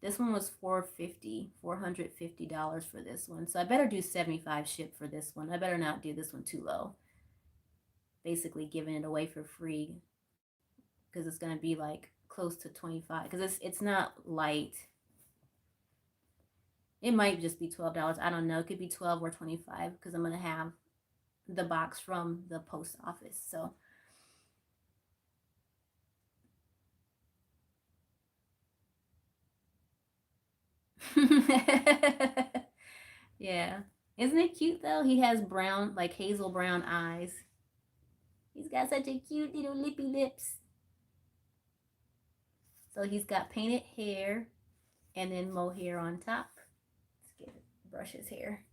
This one was $450 for this one. So I better do 75 shipped for this one. I better not do this one too low. Basically giving it away for free, because it's going to be like close to 25, because it's not light. It might just be $12. I don't know. It could be 12 or 25, because I'm going to have the box from the post office. So yeah. Isn't it cute though? He has brown, like hazel brown eyes. He's got such a cute little lippy lips. So he's got painted hair and then mohair on top. Let's get it, brush his hair.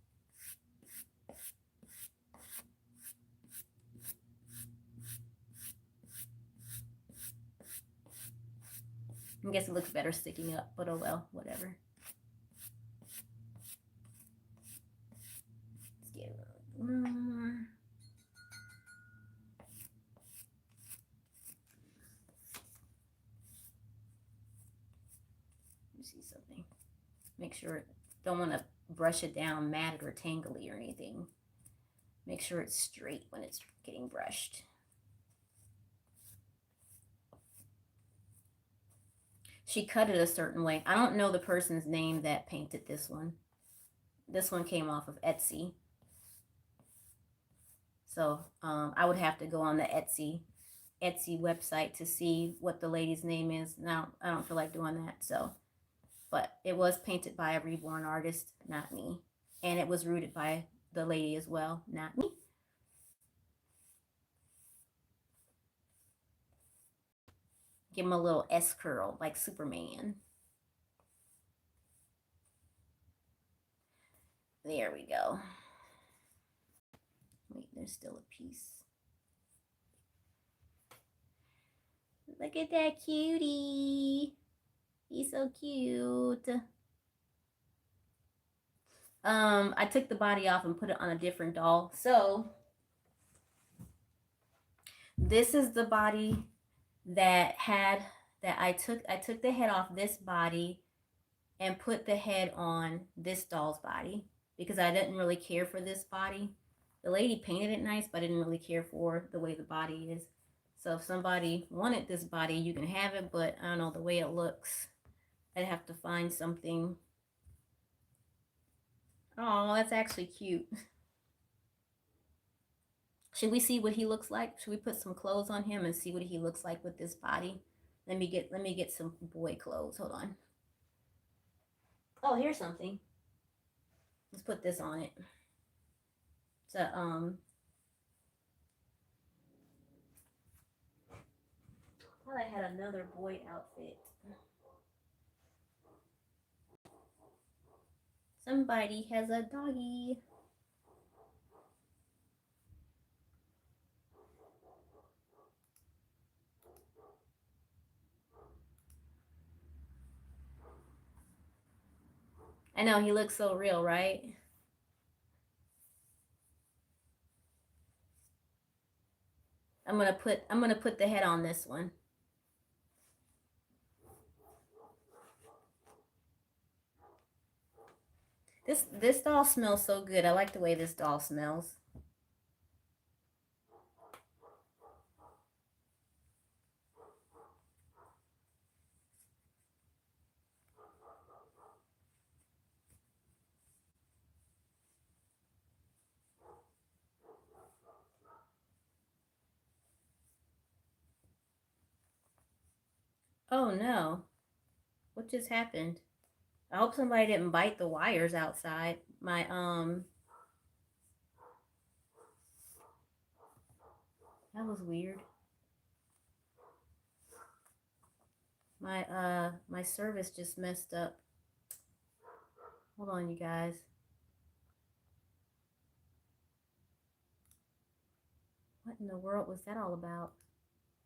I guess it looks better sticking up, but oh well, whatever. Let's get a little more. Let me see something. Make sure, don't want to brush it down matted or tangly or anything. Make sure it's straight when it's getting brushed. She cut it a certain way. I don't know the person's name that painted this one. This one came off of Etsy. So I would have to go on the Etsy website to see what the lady's name is. Now I don't feel like doing that. So, but it was painted by a reborn artist, not me, and it was rooted by the lady as well, not me. Give him a little S curl like Superman. There we go. Wait, there's still a piece. Look at that cutie. He's so cute. I took the body off and put it on a different doll. So this is the body that I took the head off this body and put the head on this doll's body, because I didn't really care for this body. The lady painted it nice, but I didn't really care for the way the body is. So if somebody wanted this body, you can have it, but I don't know, the way it looks, I'd have to find something. Oh, that's actually cute. Should we see what he looks like? Should we put some clothes on him and see what he looks like with this body? Let me get some boy clothes. Hold on. Oh, here's something. Let's put this on it. So thought I had another boy outfit. Somebody has a doggy. I know, he looks so real, right? I'm gonna put the head on this one. This doll smells so good. I like the way this doll smells. Oh no. What just happened? I hope somebody didn't bite the wires outside. That was weird. My service just messed up. Hold on, you guys. What in the world was that all about?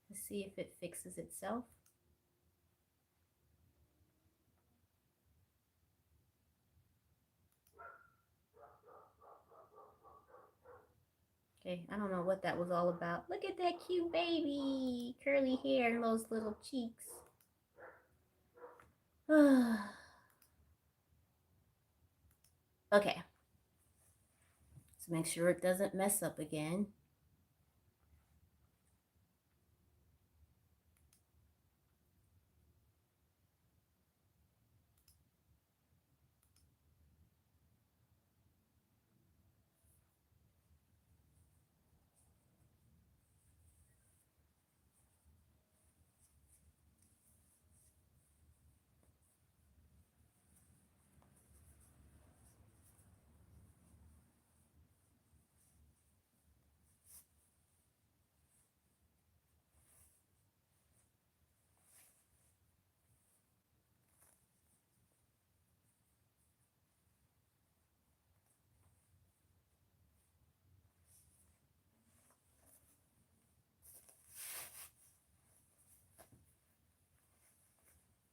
Let's see if it fixes itself. Okay, I don't know what that was all about. Look at that cute baby. Curly hair and those little cheeks. Okay. Let's make sure it doesn't mess up again.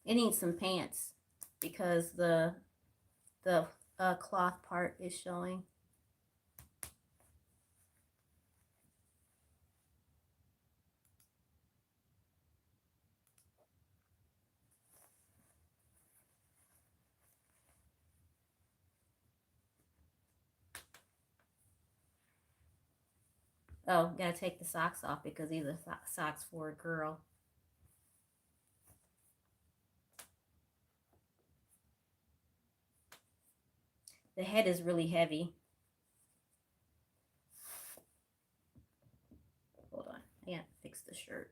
It needs some pants because the cloth part is showing. Oh, gotta take the socks off because these are socks for a girl. The head is really heavy. Hold on, I gotta fix the shirt.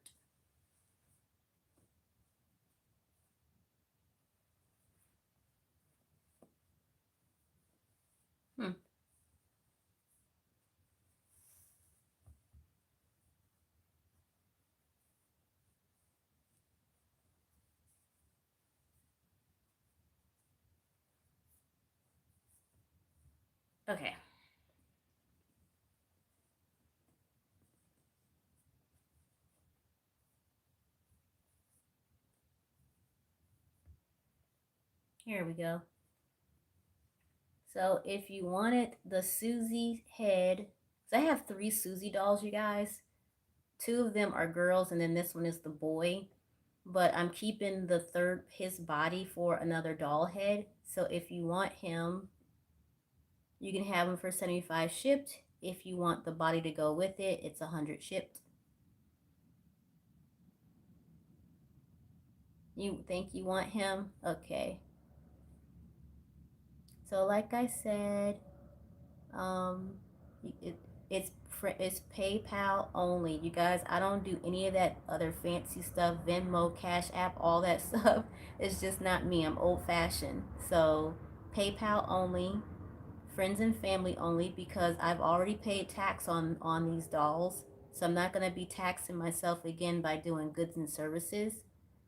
Okay. Here we go. So if you wanted the Suzie head, so I have 3 Suzie dolls, you guys. 2 of them are girls, and then this one is the boy. But I'm keeping the third, his body, for another doll head. So if you want him, you can have him for 75 shipped. If you want the body to go with it, it's 100 shipped. You think you want him? Okay. So like I said, um, it, it's PayPal only. You guys, I don't do any of that other fancy stuff, Venmo, Cash App, all that stuff. It's just not me. I'm old fashioned. So PayPal only, friends and family only, because I've already paid tax on these dolls. So I'm not gonna be taxing myself again by doing goods and services.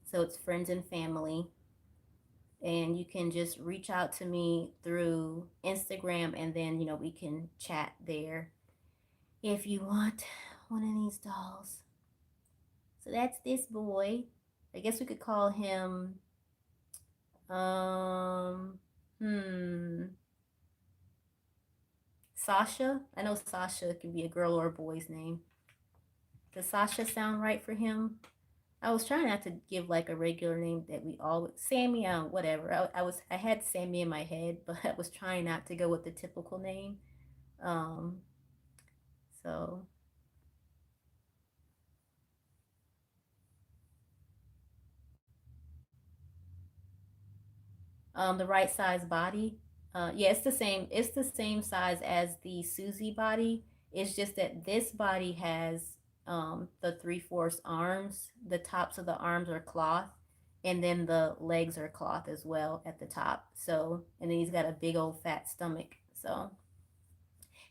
So it's friends and family, and you can just reach out to me through Instagram, and then we can chat there if you want one of these dolls. So that's this boy. I guess we could call him um hmm Sasha. I know Sasha can be a girl or a boy's name. Does Sasha sound right for him? I was trying not to give like a regular name that we all Sammy, whatever. I had Sammy in my head, but I was trying not to go with the typical name. Um, so the right size body. Yeah, it's the same. It's the same size as the Suzie body. It's just that this body has the 3/4 arms. The tops of the arms are cloth, and then the legs are cloth as well at the top. So, and then he's got a big old fat stomach. So,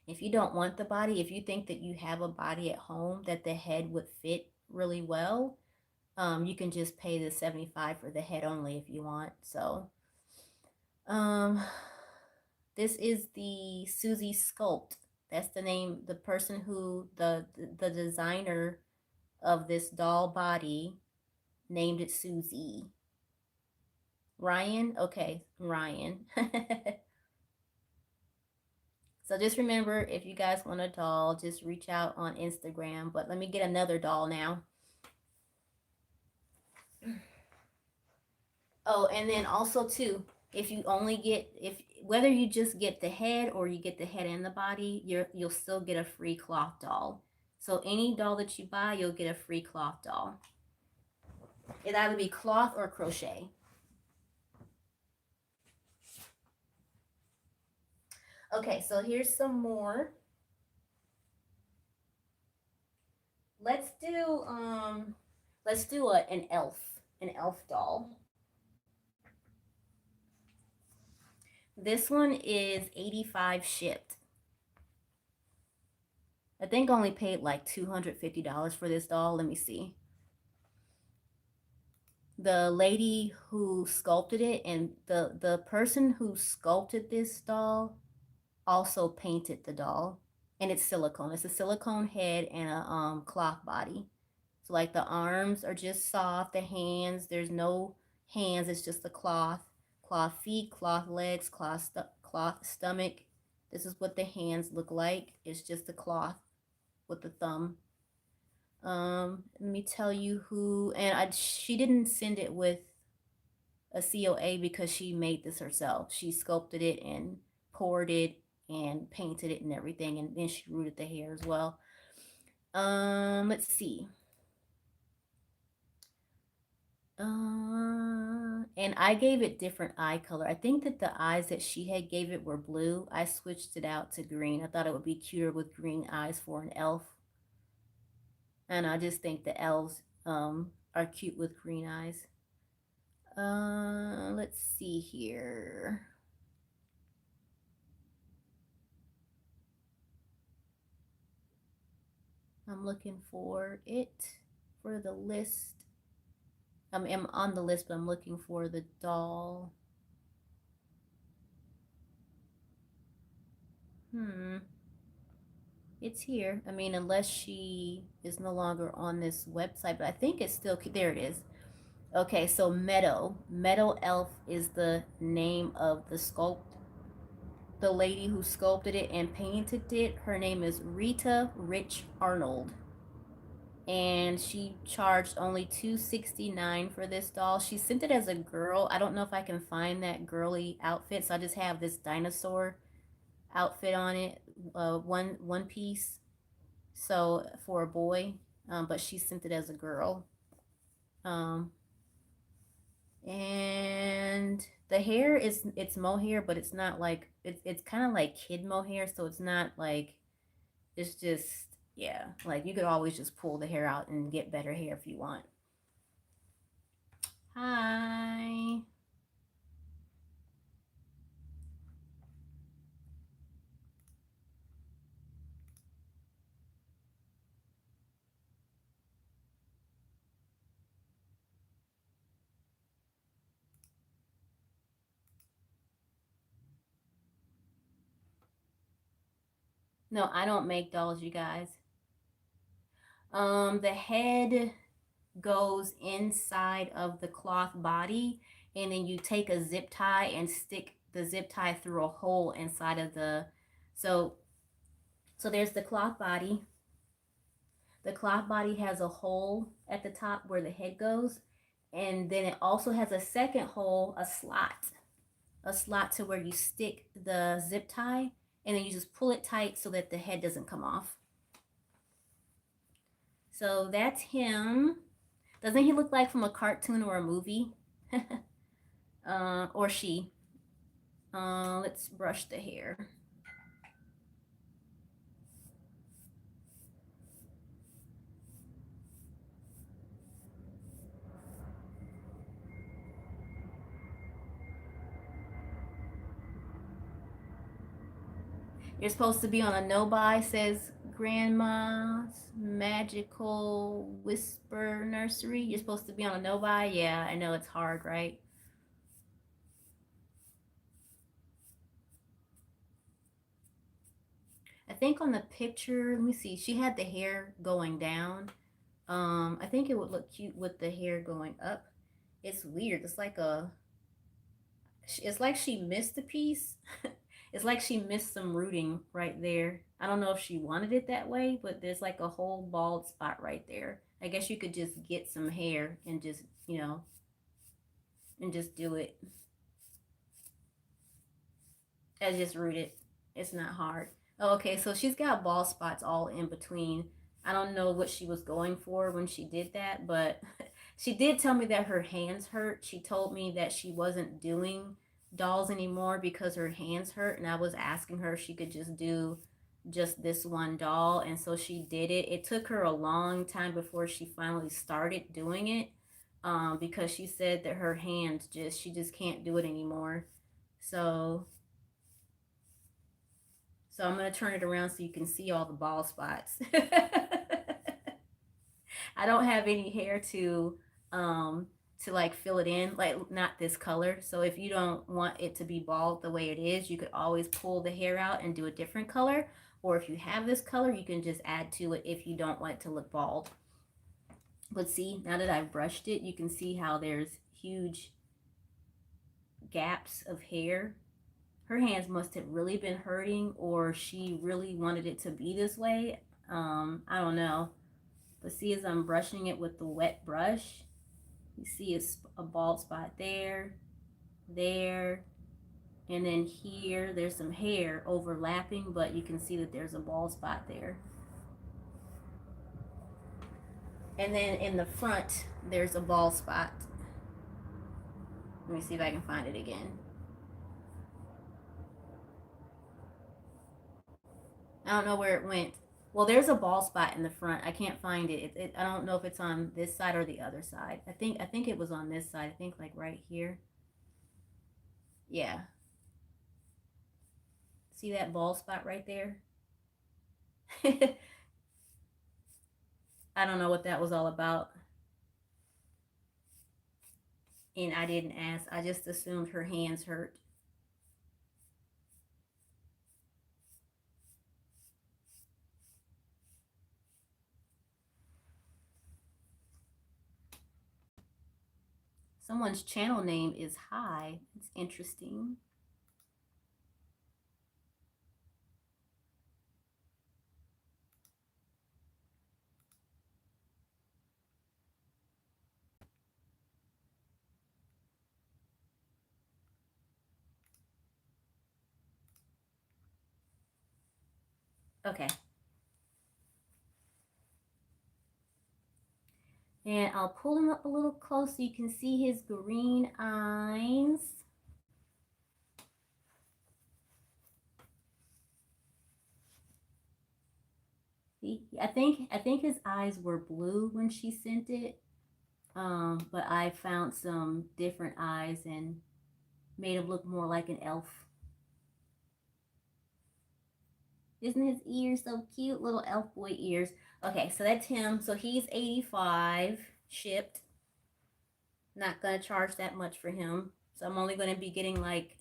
if you don't want the body, if you think that you have a body at home that the head would fit really well, you can just pay the 75 for the head only if you want. So, um, this is the Suzie sculpt. That's the name. The person who the designer of this doll body named it Suzie. Ryan. Okay, Ryan. So just remember, if you guys want a doll, just reach out on Instagram. But let me get another doll now. Oh, and then also too, if you only get if whether you just get the head or you get the head and the body, you'll still get a free cloth doll. So any doll that you buy, you'll get a free cloth doll. It either be cloth or crochet. Okay, so here's some more. Let's do an elf doll. This one is 85 shipped. I think I only paid like $250 for this doll. Let me see. The lady who sculpted it, and the person who sculpted this doll also painted the doll, and it's silicone. It's a silicone head and a cloth body. So like the arms are just soft, the hands, there's no hands, it's just the cloth. Cloth feet, cloth legs, cloth stomach. This is what the hands look like. It's just the cloth with the thumb. Let me tell you who, and she didn't send it with a COA because she made this herself. She sculpted it and poured it and painted it and everything, and then she rooted the hair as well. Let's see. And I gave it different eye color. I think that the eyes that she had gave it were blue. I switched it out to green. I thought it would be cuter with green eyes for an elf. And I just think the elves are cute with green eyes. Let's see here. I'm looking for it for the list. I'm on the list, but I'm looking for the doll. It's here. I mean, unless she is no longer on this website, but I think it's still there. It is. Okay, so Meadow Elf is the name of the sculpt. The lady who sculpted it and painted it, her name is Rita Rich Arnold, and she charged only $269 for this doll. She sent it as a girl. I don't know if I can find that girly outfit, so I just have this dinosaur outfit on it, one piece. So for a boy, but she sent it as a girl. Um, And the hair is, it's mohair, but it's not like, it's kind of like kid mohair, so it's not like, it's just, yeah, like you could always just pull the hair out and get better hair if you want. Hi. No, I don't make dolls, you guys. The head goes inside of the cloth body, and then you take a zip tie and stick the zip tie through a hole inside of the, so there's the cloth body. The cloth body has a hole at the top where the head goes, and then it also has a second hole, a slot to where you stick the zip tie, and then you just pull it tight so that the head doesn't come off. So that's him. Doesn't he look like from a cartoon or a movie? Or she. Let's brush the hair. You're supposed to be on a no-buy, says Grandma's Magical Whisper Nursery. You're supposed to be on a no-buy? Yeah, I know it's hard, right? I think on the picture, let me see, she had the hair going down. I think it would look cute with the hair going up. It's weird. It's like she missed a piece. It's like she missed some rooting right there. I don't know if she wanted it that way, but there's like a whole bald spot right there. I guess you could just get some hair and just, and just do it. I just root it. It's not hard. Oh, okay, so she's got bald spots all in between. I don't know what she was going for when she did that, but she did tell me that her hands hurt. She told me that she wasn't doing dolls anymore because her hands hurt, and I was asking her if she could just do just this one doll, and so she did it. It took her a long time before she finally started doing it, because she said that her hands she just can't do it anymore. So I'm gonna turn it around so you can see all the bald spots. I don't have any hair to like fill it in, like not this color. So if you don't want it to be bald the way it is, you could always pull the hair out and do a different color. Or if you have this color, you can just add to it if you don't want it to look bald. But see, now that I've brushed it, you can see how there's huge gaps of hair. Her hands must have really been hurting, or she really wanted it to be this way. I don't know. But see, as I'm brushing it with the wet brush, you see a bald spot there, there, and then here there's some hair overlapping, but you can see that there's a bald spot there. And then in the front, there's a bald spot. Let me see if I can find it again. I don't know where it went. Well, there's a bald spot in the front. I can't find it. I don't know if it's on this side or the other side. I think it was on this side. I think like right here. Yeah. See that bald spot right there? I don't know what that was all about. And I didn't ask. I just assumed her hands hurt. Someone's channel name is Hi. It's interesting. Okay. And I'll pull him up a little close so you can see his green eyes. I think his eyes were blue when she sent it. But I found some different eyes and made him look more like an elf. Isn't his ears so cute? Little elf boy ears. Okay, so that's him. So he's 85 shipped. Not gonna charge that much for him. So I'm only gonna be getting like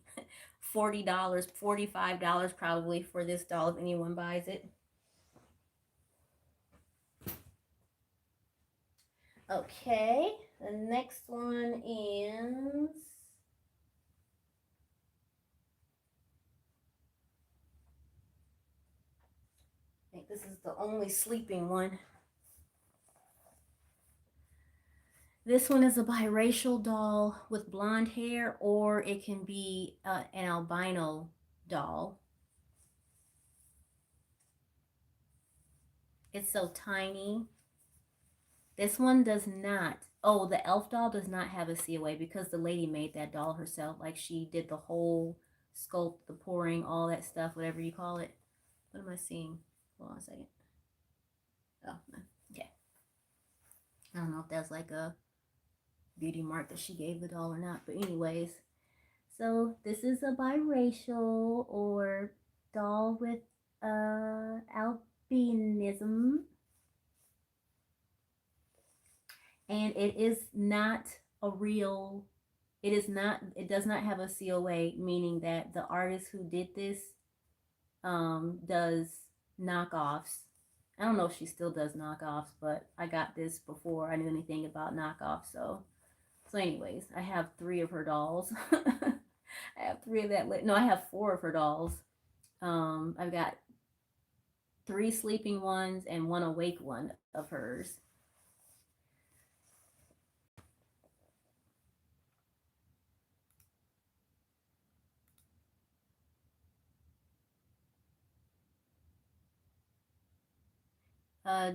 $40, $45 probably for this doll if anyone buys it. Okay, the next one is I think this is the only sleeping one. This one is a biracial doll with blonde hair, or it can be an albino doll. It's so tiny. This one does not. Oh, the elf doll does not have a COA because the lady made that doll herself. Like she did the whole sculpt, the pouring, all that stuff, whatever you call it. What am I seeing? Hold on a second. Oh, okay. I don't know if that's like a beauty mark that she gave the doll or not. But anyways, so this is a biracial or doll with albinism. And it is not a real, it does not have a COA, meaning that the artist who did this does knockoffs. I don't know if she still does knockoffs, but I got this before I knew anything about knockoffs. So anyways, I have 3 of her dolls. I have 3 of that. No, I have 4 of her dolls. I've got 3 sleeping ones and 1 awake one of hers.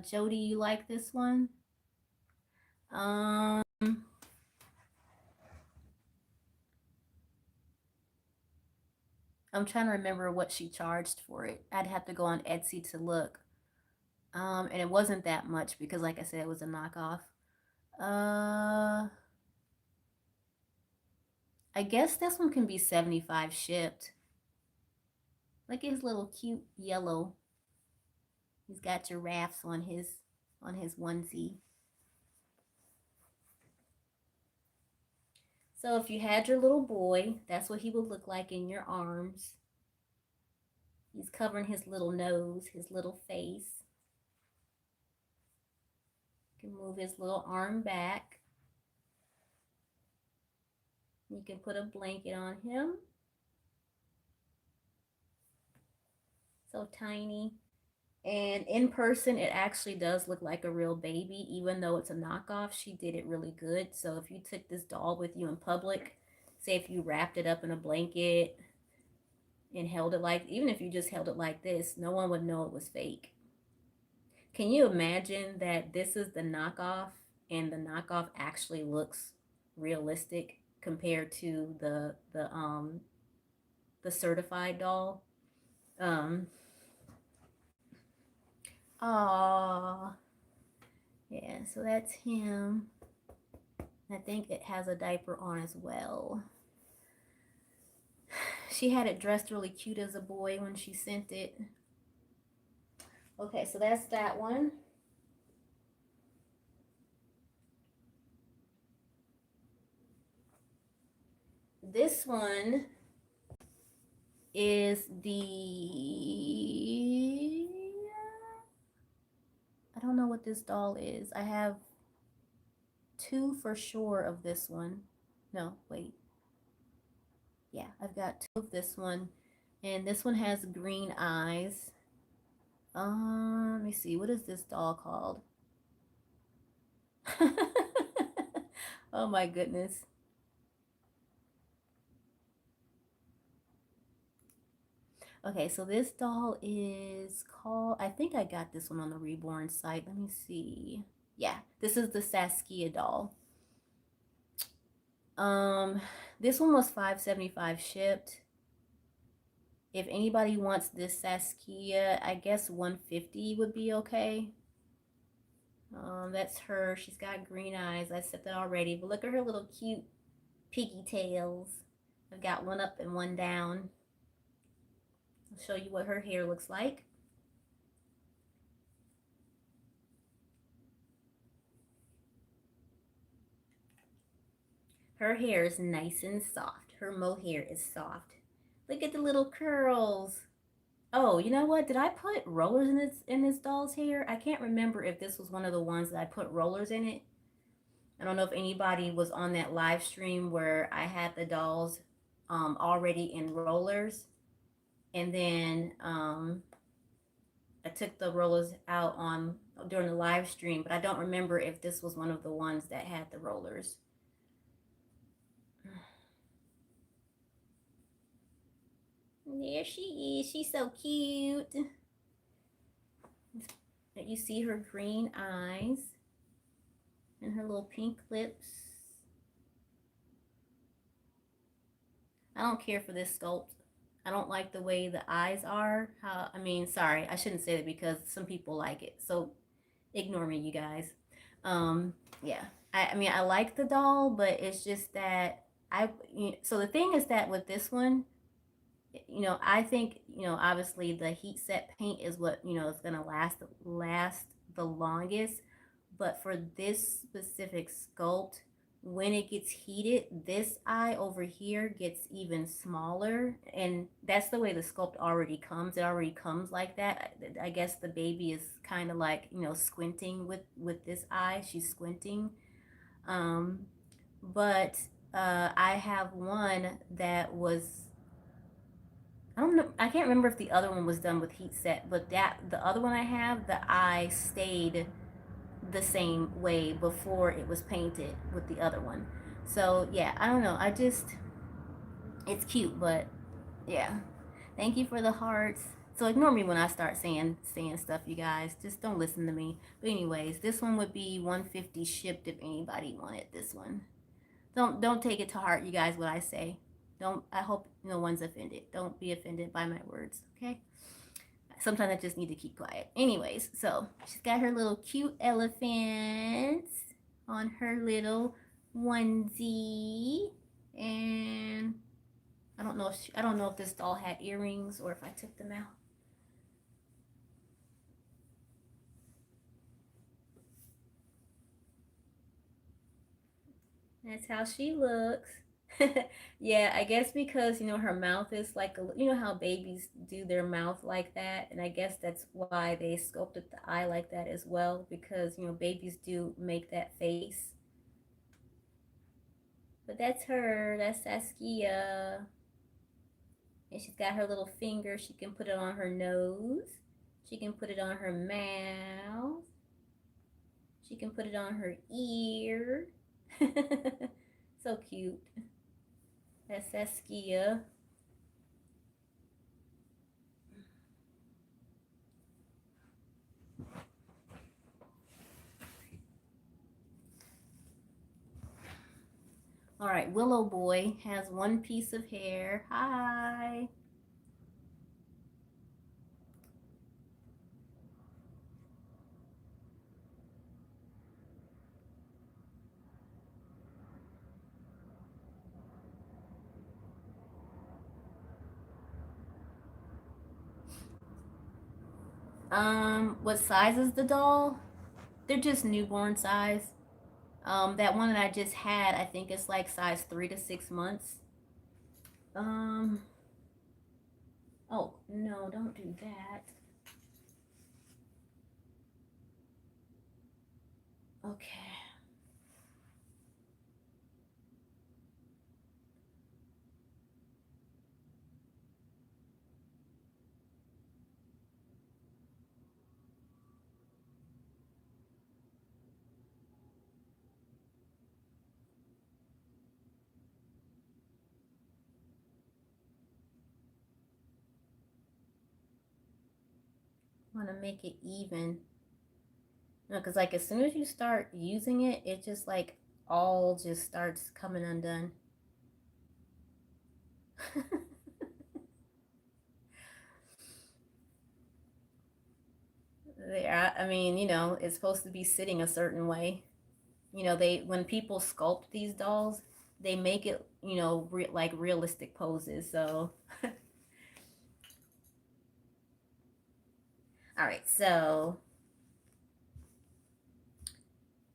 Jody, you like this one? Um, I'm trying to remember what she charged for it. I'd have to go on Etsy to look. And it wasn't that much because, like I said, it was a knockoff. I guess this one can be 75 shipped. Look at his little cute yellow. He's got giraffes on his onesie. So if you had your little boy, that's what he would look like in your arms. He's covering his little nose, his little face. You can move his little arm back. You can put a blanket on him. So tiny. And in person, it actually does look like a real baby, even though it's a knockoff. She did it really good. So if you took this doll with you in public, say if you wrapped it up in a blanket and held it like, even if you just held it like this, no one would know it was fake. Can you imagine that this is the knockoff and the knockoff actually looks realistic compared to the certified doll? Aww. Yeah, so that's him. I think it has a diaper on as well. She had it dressed really cute as a boy when she sent it. Okay, so that's that one. This one is the... I don't know what this doll is. I have 2 for sure of this one. No, wait. Yeah, I've got 2 of this one. And this one has green eyes. Let me see. What is this doll called? Oh my goodness. Okay, so this doll is called, I think I got this one on the Reborn site. Let me see. Yeah, this is the Saskia doll. Um, this one was $5.75 shipped. If anybody wants this Saskia, I guess $150 would be okay. That's her. She's got green eyes. I said that already. But look at her little cute piggy tails. I've got one up and one down. I'll show you what her hair looks like. Her hair is nice and soft. Her mohair is soft. Look at the little curls. Oh, you know what? Did I put rollers in this doll's hair? I can't remember if this was one of the ones that I put rollers in it. I don't know if anybody was on that live stream where I had the dolls already in rollers, and then I took the rollers out on during the live stream, but I don't remember if this was one of the ones that had the rollers. There she is. She's so cute. You see her green eyes and her little pink lips. I don't care for this sculpt. I don't like the way the eyes are. Sorry, I shouldn't say that because some people like it. So ignore me, you guys. Yeah. I like the doll, but it's just that so the thing is that with this one, I think, obviously the heat set paint is what, is going to last the longest. But for this specific sculpt, when it gets heated, this eye over here gets even smaller. And that's the way the sculpt already comes. It already comes like that. I guess the baby is kind of like, squinting with this eye. She's squinting. Um, but I have one that was, I don't know. I can't remember if the other one was done with heat set, but the other one I have, the eye stayed the same way before it was painted with the other one. So yeah, I don't know. It's cute, but yeah. Thank you for the hearts. So ignore me when I start saying stuff, you guys. Just don't listen to me. But anyways, this one would be 150 shipped if anybody wanted this one. Don't take it to heart, you guys, what I say. Don't I hope no one's offended. Don't be offended by my words, okay? Sometimes I just need to keep quiet. Anyways, so she's got her little cute elephants on her little onesie, and I don't know if this doll had earrings or if I took them out. That's how she looks. Yeah, I guess because her mouth is like how babies do their mouth like that, and I guess that's why they sculpted the eye like that as well, because babies do make that face. But that's her. That's Saskia, and she's got her little finger. She can put it on her nose. She can put it on her mouth. She can put it on her ear. So cute. That's Saskia. All right, Willow Boy has one piece of hair. Hi. What size is the doll? They're just newborn size. That one that I just had, I think it's like size 3 to 6 months. Um, oh no, don't do that. Okay. I want to make it even. No, because like as soon as you start using it, it just like all just starts coming undone. I mean, it's supposed to be sitting a certain way. They when people sculpt these dolls, they make it, like realistic poses. So, all right. So,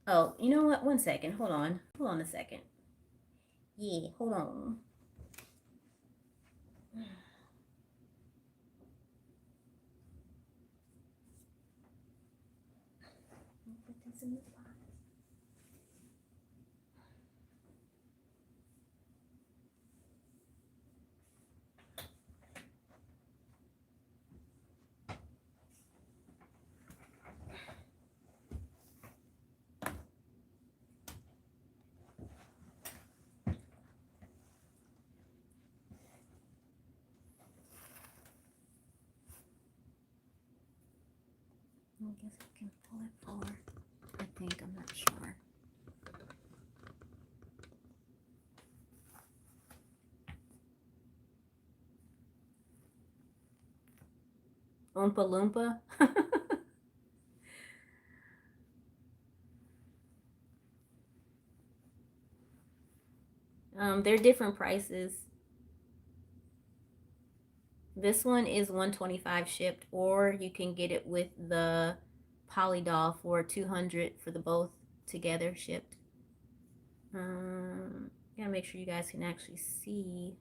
oh, you know what? One second. Hold on. Hold on a second. Yeah, hold on. Put this in this box. I guess I can pull it forward. I think, I'm not sure. Oompa Loompa. They're different prices. This one is 125 shipped, or you can get it with the Polly doll for 200 for the both together shipped. Gotta make sure you guys can actually see.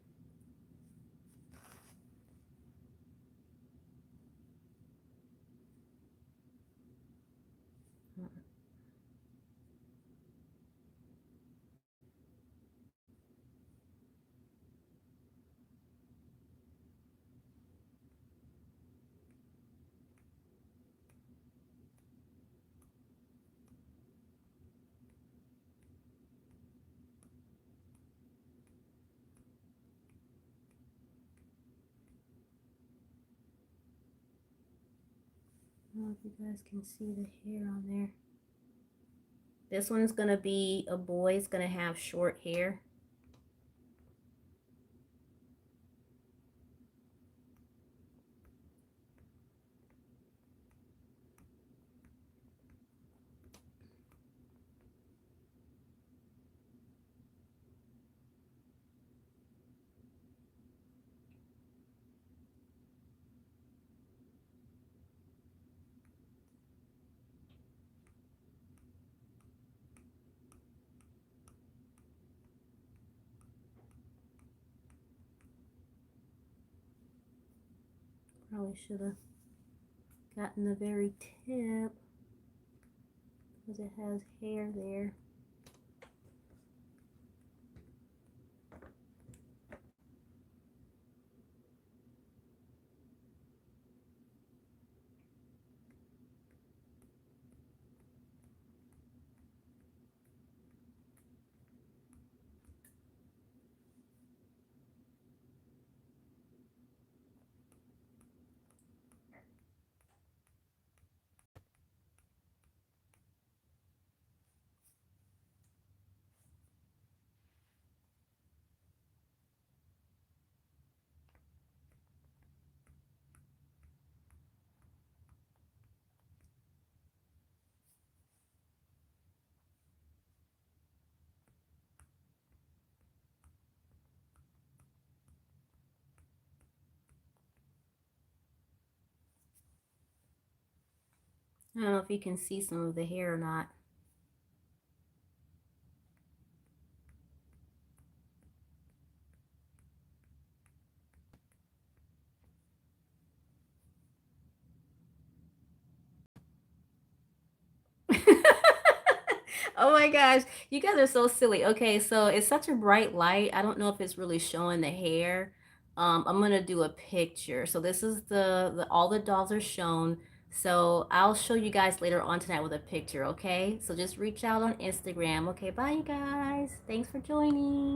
I don't know if you guys can see the hair on there. This one's gonna be a boy. It's gonna have short hair. Probably should have gotten the very tip because it has hair there. I don't know if you can see some of the hair or not. Oh my gosh, you guys are so silly. Okay, so it's such a bright light. I don't know if it's really showing the hair. I'm gonna do a picture. So this is the all the dolls are shown. So I'll show you guys later on tonight with a picture, okay? So just reach out on Instagram. Okay, bye you guys. Thanks for joining.